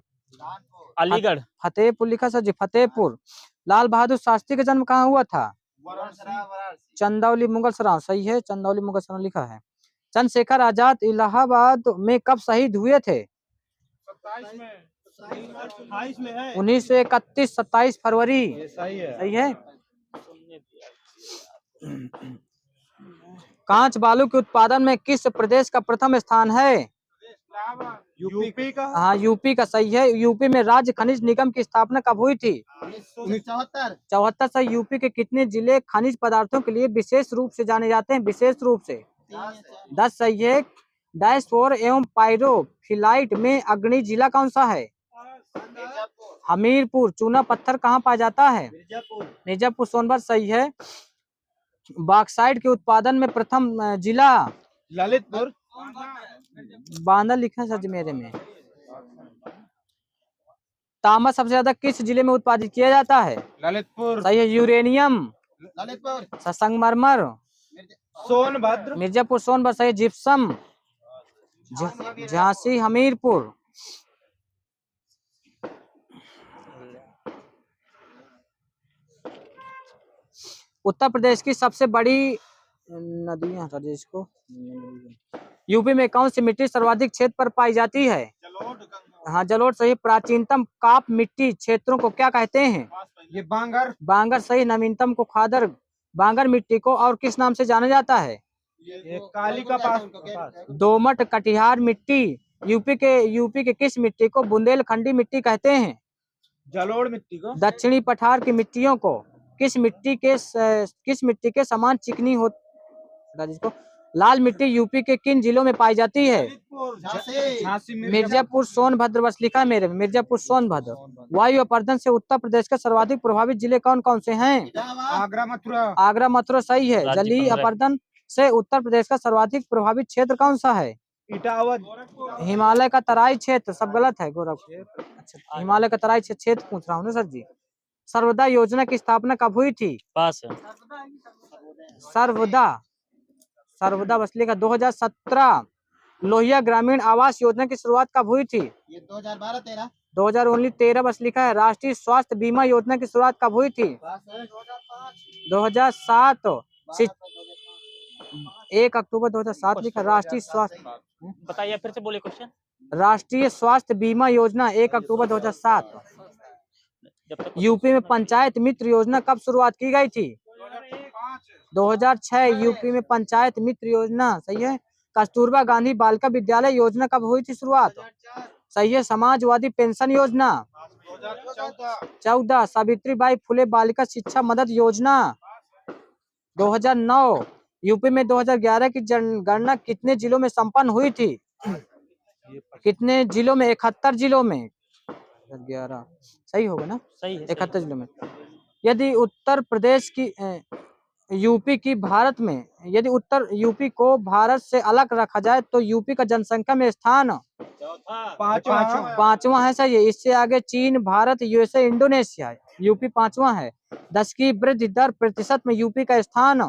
S3: अलीगढ़।
S1: फतेहपुर लिखा सर जी, फतेहपुर। लाल बहादुर शास्त्री का जन्म कहाँ हुआ था? चंदौली मुगल सराय, सही है। चंदौली मुगल सराय लिखा है। चंद्रशेखर आजाद इलाहाबाद में कब शहीद हुए थे? 1931, 27 फरवरी, सही है। कांच बालू के उत्पादन में किस प्रदेश का प्रथम स्थान है?
S2: यूपी का।
S1: हाँ, यूपी का, सही है। यूपी में राज्य खनिज निगम की स्थापना कब हुई थी? 74, सही। यूपी के कितने जिले खनिज पदार्थों के लिए विशेष रूप से जाने जाते हैं? विशेष रूप से 10, सही है। डायस्पोर एवं पायरोफिलाइट में अग्रणी जिला कौन सा है? हमीरपुर। चूना पत्थर कहाँ पाया जाता है? मिर्जापुर, सोनभद्र, सही है। बॉक्साइट के उत्पादन में प्रथम जिला?
S2: ललितपुर।
S1: बांदा लिखा सर जी मेरे में। तांबा सबसे ज्यादा किस जिले में उत्पादित किया जाता है?
S2: ललितपुर,
S1: सही है। यूरेनियम? संगमरमर?
S2: सोनभद्र।
S1: मिर्जापुर, सोनभद्र, सही। जिप्सम? झांसी, हमीरपुर। उत्तर प्रदेश की सबसे बड़ी नदियां प्रदेश को यूपी में कौन सी मिट्टी सर्वाधिक क्षेत्र पर पाई जाती है? हाँ, जलोढ़, सही। प्राचीनतम काप मिट्टी क्षेत्रों को क्या कहते हैं?
S2: ये बांगर।
S1: बांगर, सही। नवीनतम को खादर। बांगर मिट्टी को और किस नाम से जाना जाता है?
S2: ये काली का पास।
S1: दोमट कटिहार मिट्टी। यूपी के किस मिट्टी को बुंदेलखंडी मिट्टी कहते हैं?
S2: जलोढ़ मिट्टी को।
S1: दक्षिणी पठार की मिट्टियों को किस मिट्टी के समान चिकनी हो? लाल मिट्टी यूपी के किन जिलों में पाई जाती है?
S2: झांसी,
S1: मिर्जापुर, सोनभद्र, बस लिखा है मेरे में। मिर्जापुर, सोनभद्र। वायु अपरदन से उत्तर प्रदेश के सर्वाधिक प्रभावित जिले कौन कौन से हैं?
S2: आगरा, मथुरा।
S1: आगरा, मथुरा, सही है।
S3: राज्य
S1: जलीय
S3: 15।
S1: अपरदन से उत्तर प्रदेश का सर्वाधिक प्रभावित क्षेत्र कौन सा है?
S2: इटावा।
S1: हिमालय का तराई क्षेत्र, सब गलत है गोरखपुर। अच्छा, हिमालय का तराई क्षेत्र पूछ रहा हूँ ना सर जी। सर्वदा योजना की स्थापना कब हुई थी?
S3: पास है।
S1: सर्वदा, बस लिखा 2017। लोहिया ग्रामीण आवास योजना की शुरुआत कब हुई थी?
S2: ये 2012-13
S1: 2013 बस लिखा है। राष्ट्रीय स्वास्थ्य बीमा योजना की शुरुआत कब हुई थी? 2007। 1 अक्टूबर 2007 लिखा। राष्ट्रीय स्वास्थ्य
S3: बताइए फिर से बोले क्वेश्चन।
S1: राष्ट्रीय स्वास्थ्य बीमा योजना 1 अक्टूबर 2007।
S3: जब तक
S1: यूपी में पंचायत मित्र योजना कब शुरुआत की गई थी? 2006 यूपी में पंचायत मित्र योजना। सही है। कस्तूरबा गांधी बालिका विद्यालय योजना कब हुई थी शुरुआत? सही है। समाजवादी पेंशन योजना 14। सावित्रीबाई फुले बालिका शिक्षा मदद योजना 2009। यूपी में 2011 की जनगणना कितने जिलों में संपन्न हुई थी? कितने जिलों में? 71 जिलों में। 11 सही होगा ना?
S3: सही है।
S1: 71 जिलों में। यदि उत्तर प्रदेश की यूपी की भारत में यदि उत्तर यूपी को भारत से अलग रखा जाए तो यूपी का जनसंख्या में स्थान पांचवा है। सही है। इससे आगे चीन, भारत, यूएसए, इंडोनेशिया है। यूपी पांचवा है। 10 की वृद्धि दर प्रतिशत में यूपी का स्थान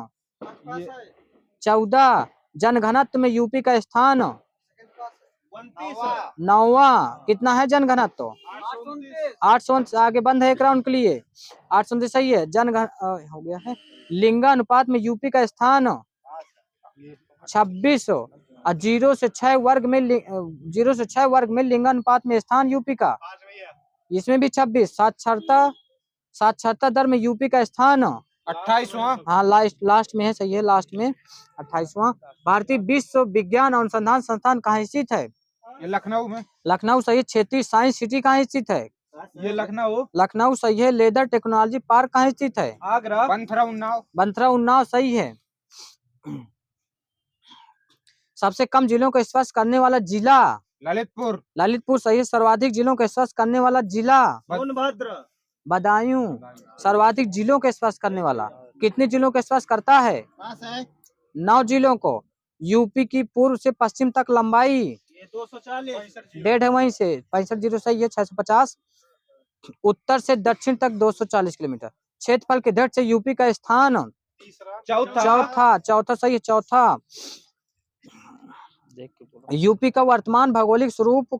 S1: 14। जनघनत्व में यूपी का स्थान 9वां। कितना है जनघनत्व? 829। आगे बंद है एक राउंड के लिए। 829 सही है। हो गया है। लिंगानुपात में यूपी का स्थान 26 और 0 से 6 वर्ग में 0 से 6 वर्ग में लिंगानुपात में स्थान यूपी का, इसमें भी 26। साक्षरता दर में यूपी का स्थान
S2: 28वां।
S1: हाँ लास्ट में है। सही है। लास्ट में 28वां। भारतीय विश्व विज्ञान अनुसंधान संस्थान कहाँ स्थित है?
S2: ये लखनऊ में।
S1: लखनऊ सही है। क्षेत्रीय साइंस सिटी कहाँ स्थित है?
S2: ये लखनऊ।
S1: लखनऊ सही है। लेदर टेक्नोलॉजी पार्क कहाँ स्थित है?
S2: आगरा। बंथरा उन्नाव।
S1: बंथरा उन्नाव सही है। सबसे कम जिलों को स्पर्श करने वाला जिला?
S2: ललितपुर।
S1: ललितपुर सही है। सर्वाधिक जिलों को स्पर्श करने वाला जिला?
S2: सोनभद्र।
S1: बदायूं। सर्वाधिक जिलों को स्पर्श करने वाला कितने जिलों को स्पर्श करता है? 9 जिलों को। यूपी की पूर्व से पश्चिम तक लंबाई?
S2: ये 240।
S1: डेढ़ है वहीं से। 65 जीरो सही है। 650। उत्तर से दक्षिण तक 240 किलोमीटर। क्षेत्रफल के दृष्टि से यूपी का स्थान चौथा सही है। चौथा। यूपी का वर्तमान भौगोलिक स्वरूप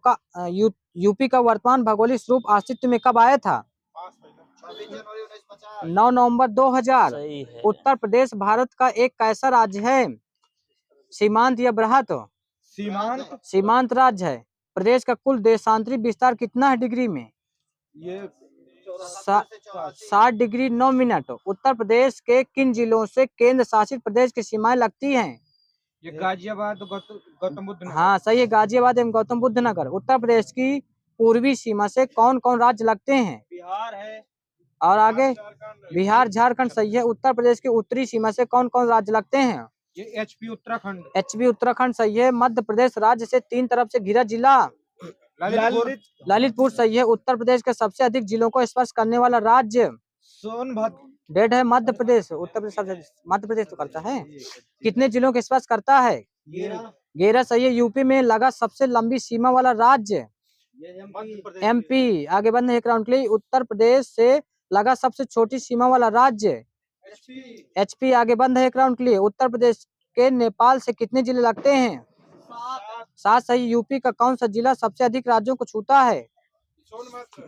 S1: अस्तित्व में कब आया था? 9 नवंबर 2000।
S3: सही है।
S1: उत्तर प्रदेश भारत का एक कैसा राज्य है? सीमांत या बृहत? सीमांत राज्य है। प्रदेश का कुल देशांतरी विस्तार कितना है डिग्री में?
S2: ये
S1: 60 डिग्री 9 मिनट। उत्तर प्रदेश के किन जिलों से केंद्र शासित प्रदेश की सीमाएं लगती हैं?
S2: ये गाजियाबाद, गौतम बुद्ध नगर।
S1: हाँ सही है। गाजियाबाद एवं गौतम बुद्ध नगर। उत्तर प्रदेश की पूर्वी सीमा से कौन कौन राज्य लगते हैं?
S2: बिहार है।
S1: और आगे बिहार, झारखंड सही है। उत्तर प्रदेश की उत्तरी सीमा से कौन कौन राज्य लगते हैं?
S2: ये एचपी उत्तराखंड।
S1: एचपी उत्तराखंड सही है। मध्य प्रदेश राज्य से 3 तरफ से घिरा जिला? ललितपुर सही है। उत्तर प्रदेश के सबसे अधिक जिलों को स्पर्श करने वाला राज्य?
S2: सोनभद्र।
S1: डेढ़ है। मध्य प्रदेश। उत्तर प्रदेश सबसे मध्य प्रदेश तो करता है। कितने जिलों के स्पर्श करता है? 11 सही है। यूपी में लगा सबसे लंबी सीमा वाला राज्य? एमपी। आगे बंद है एक राउंड के लिए। उत्तर प्रदेश से लगा सबसे छोटी सीमा वाला राज्य? एचपी। आगे बंद है एक राउंड के लिए। उत्तर प्रदेश के नेपाल से कितने जिले लगते हैं? 7 सही। यूपी का कौन सा जिला सबसे अधिक राज्यों को छूता है?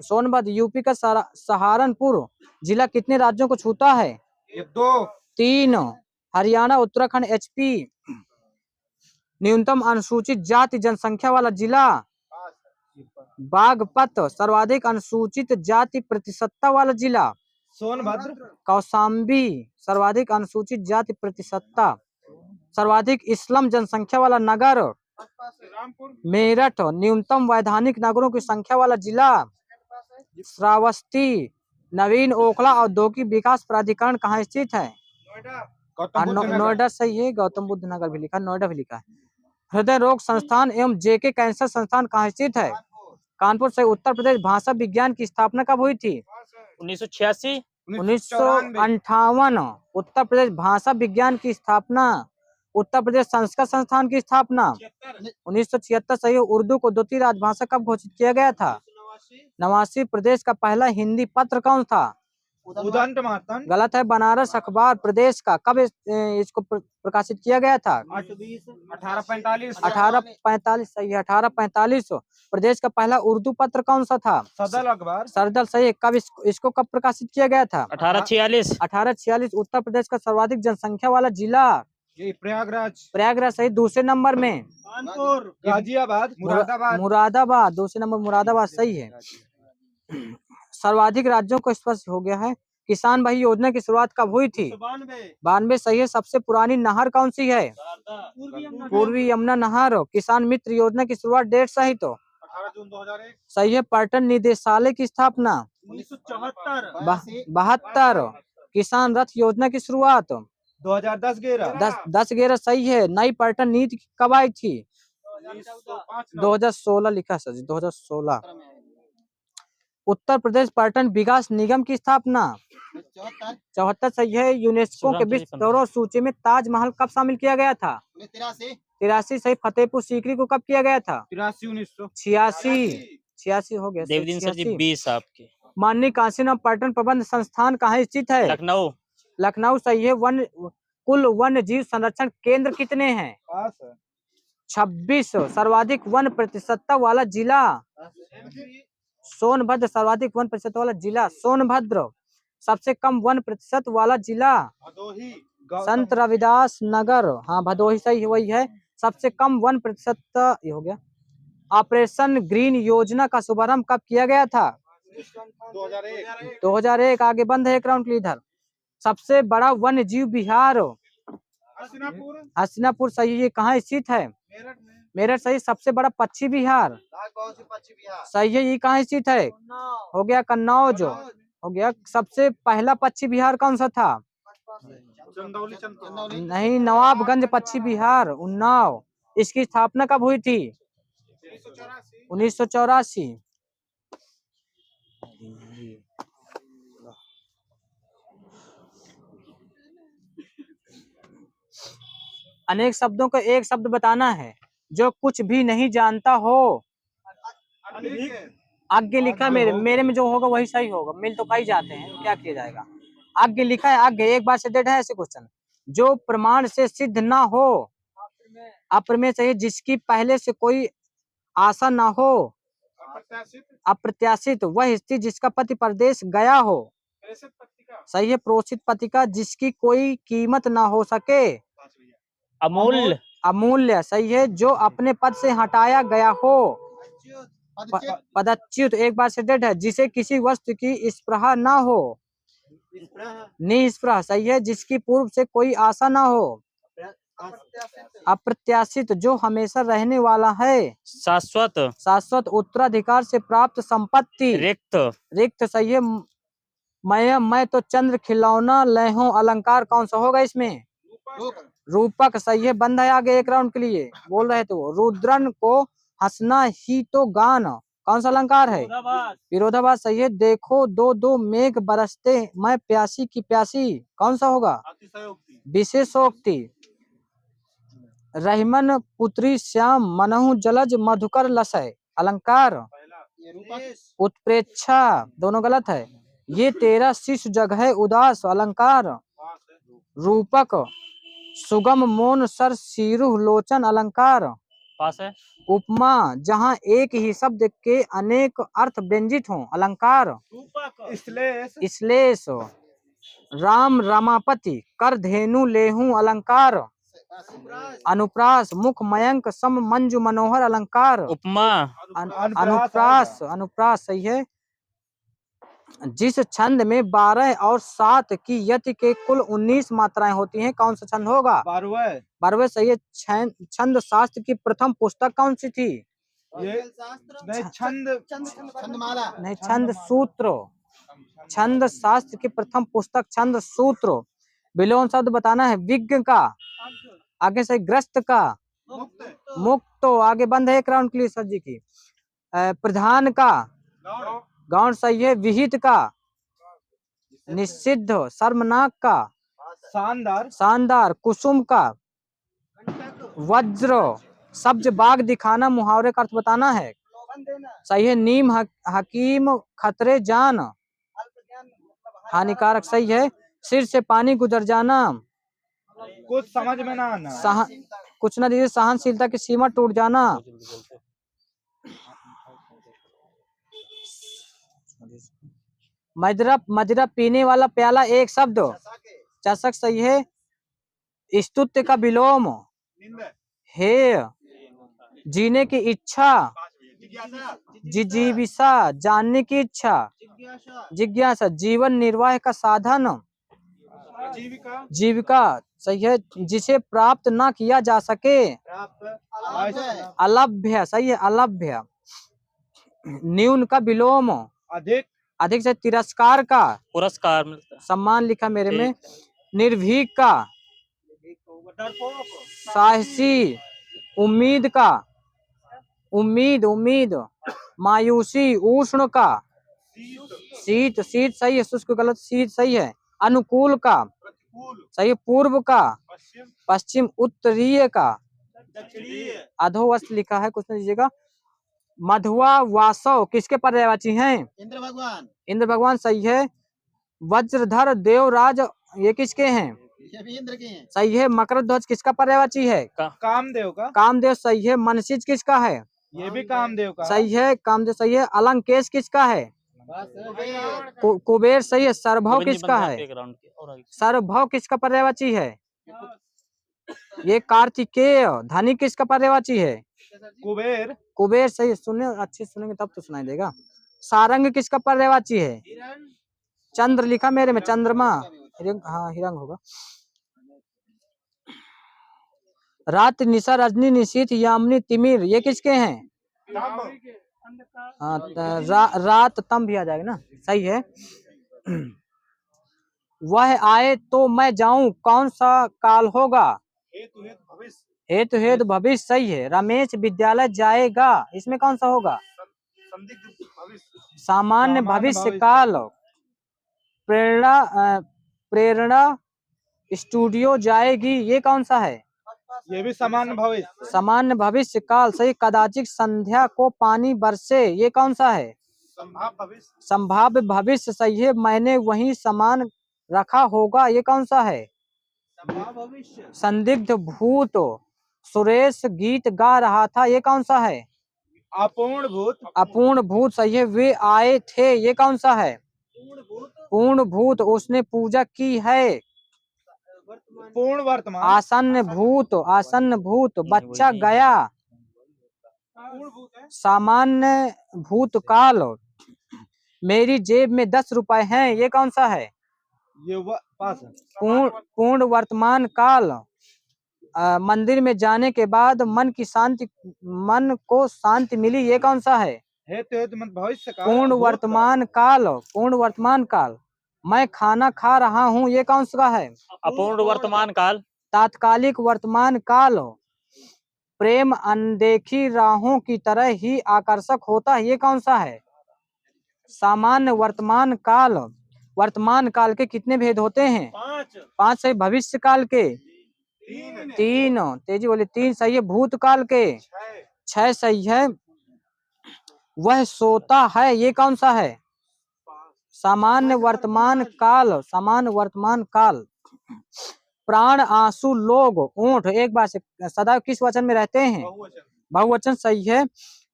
S1: सोनभद्र। यूपी का सहारनपुर जिला कितने राज्यों को छूता है?
S2: ये 2।
S1: 3। हरियाणा, उत्तराखंड, एचपी। न्यूनतम अनुसूचित जाति जनसंख्या वाला जिला? बागपत। सर्वाधिक अनुसूचित जाति प्रतिशतता वाला जिला?
S2: सोनभद्र।
S1: कौशाम्बी। सर्वाधिक अनुसूचित जाति प्रतिशतता। सर्वाधिक इस्लाम जनसंख्या वाला नगर? मेरठ। न्यूनतम वैधानिक नगरों की संख्या वाला जिला? श्रावस्ती। नवीन ओखला औद्योगिक विकास प्राधिकरण कहाँ स्थित है? नोएडा सही है। गौतम बुद्ध नगर भी लिखा, नोएडा भी लिखा है। हृदय रोग संस्थान एवं जेके कैंसर संस्थान कहाँ स्थित है? कानपुर से। उत्तर प्रदेश भाषा विज्ञान की स्थापना कब हुई थी?
S3: 1986।
S1: 1958। उत्तर प्रदेश भाषा विज्ञान की स्थापना। उत्तर प्रदेश संस्कृत संस्थान की स्थापना 1976 सही। उर्दू को द्वितीय राजभाषा कब घोषित किया गया था? 89। प्रदेश का पहला हिंदी पत्र कौन था?
S2: उदंत मातन
S1: गलत है। बनारस अखबार प्रदेश का कब इसको प्रकाशित किया गया था?
S2: 1845
S1: 1845 सही है, 1845। प्रदेश का पहला उर्दू पत्र कौन सा था?
S2: सदल अखबार
S1: सरदल सही है। कब इसको कब प्रकाशित किया गया था?
S3: 1846
S1: 1846। उत्तर प्रदेश का सर्वाधिक जनसंख्या वाला जिला?
S2: ये प्रयागराज
S1: प्रयागराज सही। दूसरे नंबर में
S2: कानपुर गाजियाबाद मुरादाबाद
S1: मुरादाबाद, दूसरे नंबर मुरादाबाद सही है। सर्वाधिक राज्यों को स्पर्श हो गया है। किसान भाई योजना की शुरुआत कब हुई थी? 92 सही है। सबसे पुरानी नहर कौन सी है? पूर्वी यमुना नहर। किसान मित्र योजना की शुरुआत डेट सही तो
S2: 18 जून 2001
S1: सही है। पर्यटन निदेशालय की स्थापना
S2: 1974
S1: 72। किसान रथ योजना की शुरुआत
S2: 2010 11
S1: 10-11 सही है। नई पर्यटन नीति कब आई थी? 2016 लिखा सर जी, 2016। उत्तर प्रदेश पर्यटन विकास निगम की स्थापना 74 सही है। यूनेस्को के विश्व धरोहर सूची में ताजमहल कब शामिल किया गया था? 83 सही। फतेहपुर सीकरी को कब किया गया था? 86 हो गया।
S3: देवदीन सर जी
S1: 86।
S3: 20 आपके।
S1: माननीय काशीराम पर्यटन प्रबंध संस्थान कहाँ स्थित है?
S3: लखनऊ
S1: लखनऊ सही है। कुल वन्य जीव संरक्षण केंद्र कितने हैं? 26। सर्वाधिक वन प्रतिशतता वाला जिला? सोनभद्र। सर्वाधिक वन प्रतिशत वाला जिला सोनभद्र। सबसे कम वन प्रतिशत वाला जिला? संत रविदास नगर। हाँ भदोही सही है, वही है। सबसे कम वन प्रतिशत ये हो गया। ऑपरेशन ग्रीन योजना का शुभारंभ कब किया गया था? 2001। आगे बंद है एक राउंड के लिए इधर। सबसे बड़ा वन्य जीव विहार? हस्तिनापुर सही है। ये कहाँ स्थित है? मेरठ सही। सबसे बड़ा पक्षी विहार? सही है। ये कहाँ स्थित है? हो गया कन्नौज हो गया। सबसे पहला पक्षी विहार कौन सा था? नहीं, नवाबगंज पक्षी विहार उन्नाव। इसकी स्थापना कब हुई थी? 1984। अनेक शब्दों को एक शब्द बताना है जो कुछ भी नहीं जानता हो। आगे लिखा मेरे में जो होगा वही सही होगा। मिल तो कई जाते हैं, क्या किया जाएगा। आगे लिखा है, आगे एक बार से डेट है ऐसे क्वेश्चन। जो प्रमाण से सिद्ध ना हो। अप्रमेय चाहिए। जिसकी पहले से कोई आशा ना हो। अप्रत्याशित। वह स्त्री जिसका पति परदेश गया हो। सही है। प्रोषित पत्रिका। जिसकी कोई कीमत ना हो सके।
S3: अमूल्य
S1: अमूल्य सही है। जो अपने पद से हटाया गया हो। पदच्युत। एक बार से डेट है। जिसे किसी वस्तु की स्पृहा ना हो। निस्पृह सही है। जिसकी पूर्व से कोई आशा ना हो। अप्रत्याशित। जो हमेशा रहने वाला है।
S3: शाश्वत
S1: शाश्वत। उत्तराधिकार से प्राप्त संपत्ति। रिक्त सही है। मैं तो चंद्र खिलौना लहो। अलंकार कौन सा होगा इसमें? रूपक सही है। बंद है आगे एक राउंड के लिए। बोल रहे थे वो। रुद्रन को हंसना ही तो गान कौन सा अलंकार है? विरोधाभास सही है। देखो दो दो मेघ बरसते मैं प्यासी की प्यासी कौन सा होगा? विशेषोक्ति। रहीमन पुत्री श्याम मनहु जलज मधुकर लसय अलंकार? उत्प्रेक्षा। दोनों गलत है। ये तेरा शिशु जग है उदास अलंकार? रूपक। सुगम मौन सर सीरु लोचन अलंकार?
S3: पास है।
S1: उपमा। जहाँ एक ही शब्द के अनेक अर्थ व्यंजित हों अलंकार? श्लेष। राम रमापति कर धेनु लेहूं अलंकार? अनुप्रास। मुख मयंक सम मंजू मनोहर अलंकार?
S3: उपमा
S1: अनुप्रास सही है। जिस छंद में 12 और 7 की यति के कुल 19 मात्राएं होती हैं कौन सा छंद होगा? 12 सही है। छंद शास्त्र की प्रथम पुस्तक कौन सी थी? नहीं, छंद सूत्र। छंद शास्त्र की प्रथम पुस्तक छंद सूत्र। विलोम शब्द बताना है। विज्ञ का आगे से ग्रस्त का मुक्त। आगे बंद है एक राउंड के लिए सर जी की। प्रधान का गौण सही है। विहित का निषिद्ध। शर्मनाक का शानदार। कुसुम का वज्र। सब्ज बाग दिखाना मुहावरे का अर्थ बताना है। सही है। नीम हकीम खतरे जान हानिकारक सही है। सिर से पानी गुजर जाना,
S2: कुछ समझ में ना आना।
S1: कुछ ना दीजिए, सहनशीलता की सीमा टूट जाना। मदिरा मदिरा पीने वाला प्याला एक शब्द, चषक सही है। स्तुत्य का विलोम, हे जीने की इच्छा, जिजीविषा जानने की इच्छा, जिज्ञासा जीवन निर्वाह का साधन, जीविका सही है। जिसे प्राप्त ना किया जा सके, अलभ्य सही है, अलभ्य। न्यून का विलोम,
S2: अधिक
S1: अधिक से तिरस्कार का,
S3: पुरस्कार मिलता है।
S1: सम्मान लिखा मेरे में। निर्भीक का, साहसी, उम्मीद का, उम्मीद उम्मीद। मायूसी, उष्ण का, शीत शीत सही है, शुष्क गलत, शीत सही है। अनुकूल का सही है, पूर्व का, पश्चिम, उत्तरीय का, अधोवस्त लिखा है, कुछ नहीं दीजिएगा। मधुआ वासव किसके पर्यायवाची हैं?
S4: इंद्र भगवान,
S1: इंद्र भगवान सही है। वज्रधर देवराज ये किसके हैं?
S4: ये भी इंद्र के हैं।
S1: सही है। मकर ध्वज किसका पर्यायवाची है?
S2: कामदेव का।
S1: कामदेव सही है। मनसिज किसका है?
S2: ये भी कामदेव का।
S1: सही है, कामदेव सही है। अलंकेश किसका है? कुबेर सही है। सरभव किसका है? सरभव किसका पर्यायवाची है? ये कार्तिकेय। धनी किसका पर्यायवाची है?
S2: कुबेर।
S1: कुबेर सही है। सुने अच्छे सुनेंगे तब तो सुनाई देगा। सारंग किसका पर्यायवाची है? चंद्र लिखा मेरे में, चंद्रमा। हाँ हिरंग होगा। रात, निशा, रजनी, निशीथ, यामिनी, तिमिर ये किसके हैं? हाँ रात तम भी आ जाएगा ना, सही है। वह आए तो मैं जाऊं कौन सा काल होगा? हेतु हेतु भविष्य सही है। रमेश विद्यालय जाएगा, इसमें कौन सा होगा? सामान्य भविष्य काल। प्रेरणा प्रेरणा स्टूडियो जाएगी, ये कौन सा है?
S2: ये भी सामान्य भविष्य।
S1: सामान्य भविष्य काल सही। कदाचित संध्या को पानी बरसे, ये कौन सा है? संभाव्य भविष्य सही है। मैंने वही सामान रखा होगा, ये कौन सा है? संदिग्ध भूत। सुरेश गीत गा रहा था, ये कौन सा है?
S2: अपूर्ण भूत।
S1: अपूर्ण भूत सही है। वे आए थे, ये कौन सा है? पूर्ण भूत। उसने पूजा की है,
S2: पूर्ण वर्तमान।
S1: आसन्न भूत, आसन्न भूत। बच्चा गया, सामान्य भूतकाल। मेरी जेब में 10 रुपए हैं, ये कौन सा है?
S2: ये पास है।
S1: पूर्ण वर्तमान काल। मंदिर में जाने के बाद मन को शांति मिली, ये कौन सा है?
S2: हेतु हेतु भविष्य काल।
S1: पूर्ण वर्तमान काल, पूर्ण वर्तमान काल। मैं खाना खा रहा हूँ, ये कौन सा है?
S3: अपूर्ण वर्तमान काल।
S1: तात्कालिक वर्तमान काल। प्रेम अनदेखी राहों की तरह ही आकर्षक होता है, ये कौन सा है? सामान्य वर्तमान काल। वर्तमान काल के कितने भेद होते हैं? 5 सही। भविष्य काल के 3, तेजी बोले 3 सही है। भूतकाल के 6 सही है। वह सोता है, ये कौन सा है? सामान्य वर्तमान काल, सामान्य वर्तमान काल। प्राण, आंसू, लोग, ऊंट एक बार से सदैव किस वचन में रहते हैं? बहुवचन सही है।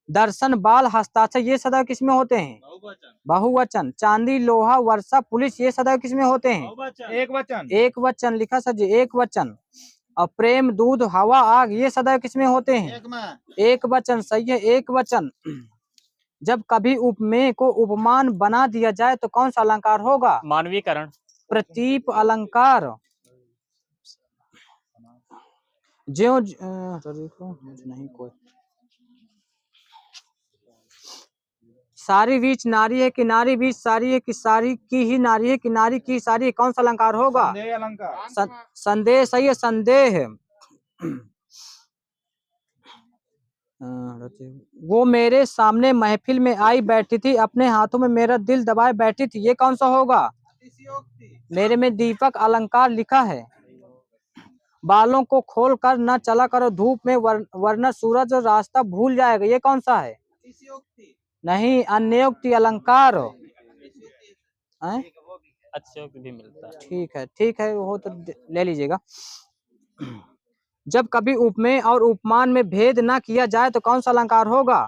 S1: दर्शन, बाल, हस्ताक्षर ये सदैव किस में होते हैं? बहुवचन। चांदी, लोहा, वर्षा, पुलिस ये सदैव किस में होते हैं?
S2: एक वचन।
S1: एक वचन लिखा सर जी, एक वचन। और प्रेम, दूध, हवा, आग ये सदैव किस में होते हैं? एक वचन सही है, एक वचन। जब कभी उपमेय को उपमान बना दिया जाए तो कौन सा अलंकार होगा?
S3: मानवीकरण।
S1: प्रतीप अलंकार। ज्यों नहीं कोई। सारी बीच नारी है कि नारी बीच सारी है कि सारी की ही नारी है कि नारी की सारी है, कौन सा अलंकार होगा?
S2: संदेह अलंकार।
S1: संदेह सही है, संदेह। वो मेरे सामने महफिल में आई बैठी थी, अपने हाथों में मेरा दिल दबाए बैठी थी, ये कौन सा होगा? मेरे में दीपक अलंकार लिखा है। बालों को खोल कर न चला करो धूप में, वरना सूरज रास्ता भूल जाएगा, ये कौन सा है? नहीं, अन्योक्ति अलंकार।
S3: अच्युत भी मिलता है।
S1: ठीक है वो तो ले लीजिएगा। जब कभी उपमेय और उपमान में भेद ना किया जाए तो कौन सा अलंकार होगा?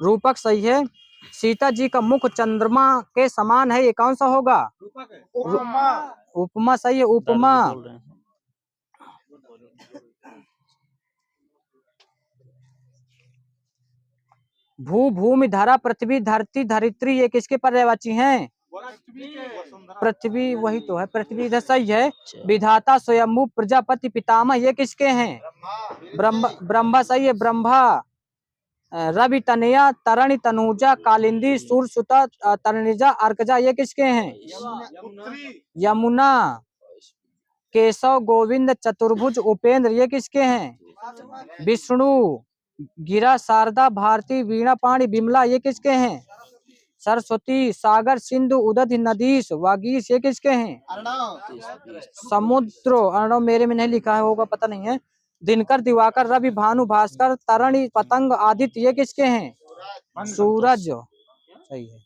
S1: रूपक सही है। सीता जी का मुख चंद्रमा के समान है, ये कौन सा होगा?
S2: उपमा।
S1: उपमा सही है, उपमा।
S3: दर्ज बोल रहे हैं।
S1: भू भूमि धरा पृथ्वी धरती धरित्री ये किसके पर्यायवाची हैं? पृथ्वी, वही तो है पृथ्वी, इधर सही है। विधाता स्वयंभू प्रजापति पितामह ये किसके हैं? ब्रह्मा सही है, ब्रह्मा। रवि तनया तरणि तनुजा कालिंदी सूरसुता तरणिजा अर्कजा ये किसके हैं? यमुना। केशव गोविंद चतुर्भुज उपेंद्र ये किसके हैं? विष्णु। गिरा शारदा भारती वीणा पाणी बिमला ये किसके हैं? सरस्वती। सागर सिंधु उदधि नदीश वागीश ये किसके हैं?
S4: अर्णव।
S1: समुद्र। अर्णव मेरे में नहीं लिखा है, होगा पता नहीं है। दिनकर दिवाकर रवि भानु भास्कर तरणि पतंग आदित्य ये किसके हैं? सूरज। सही है।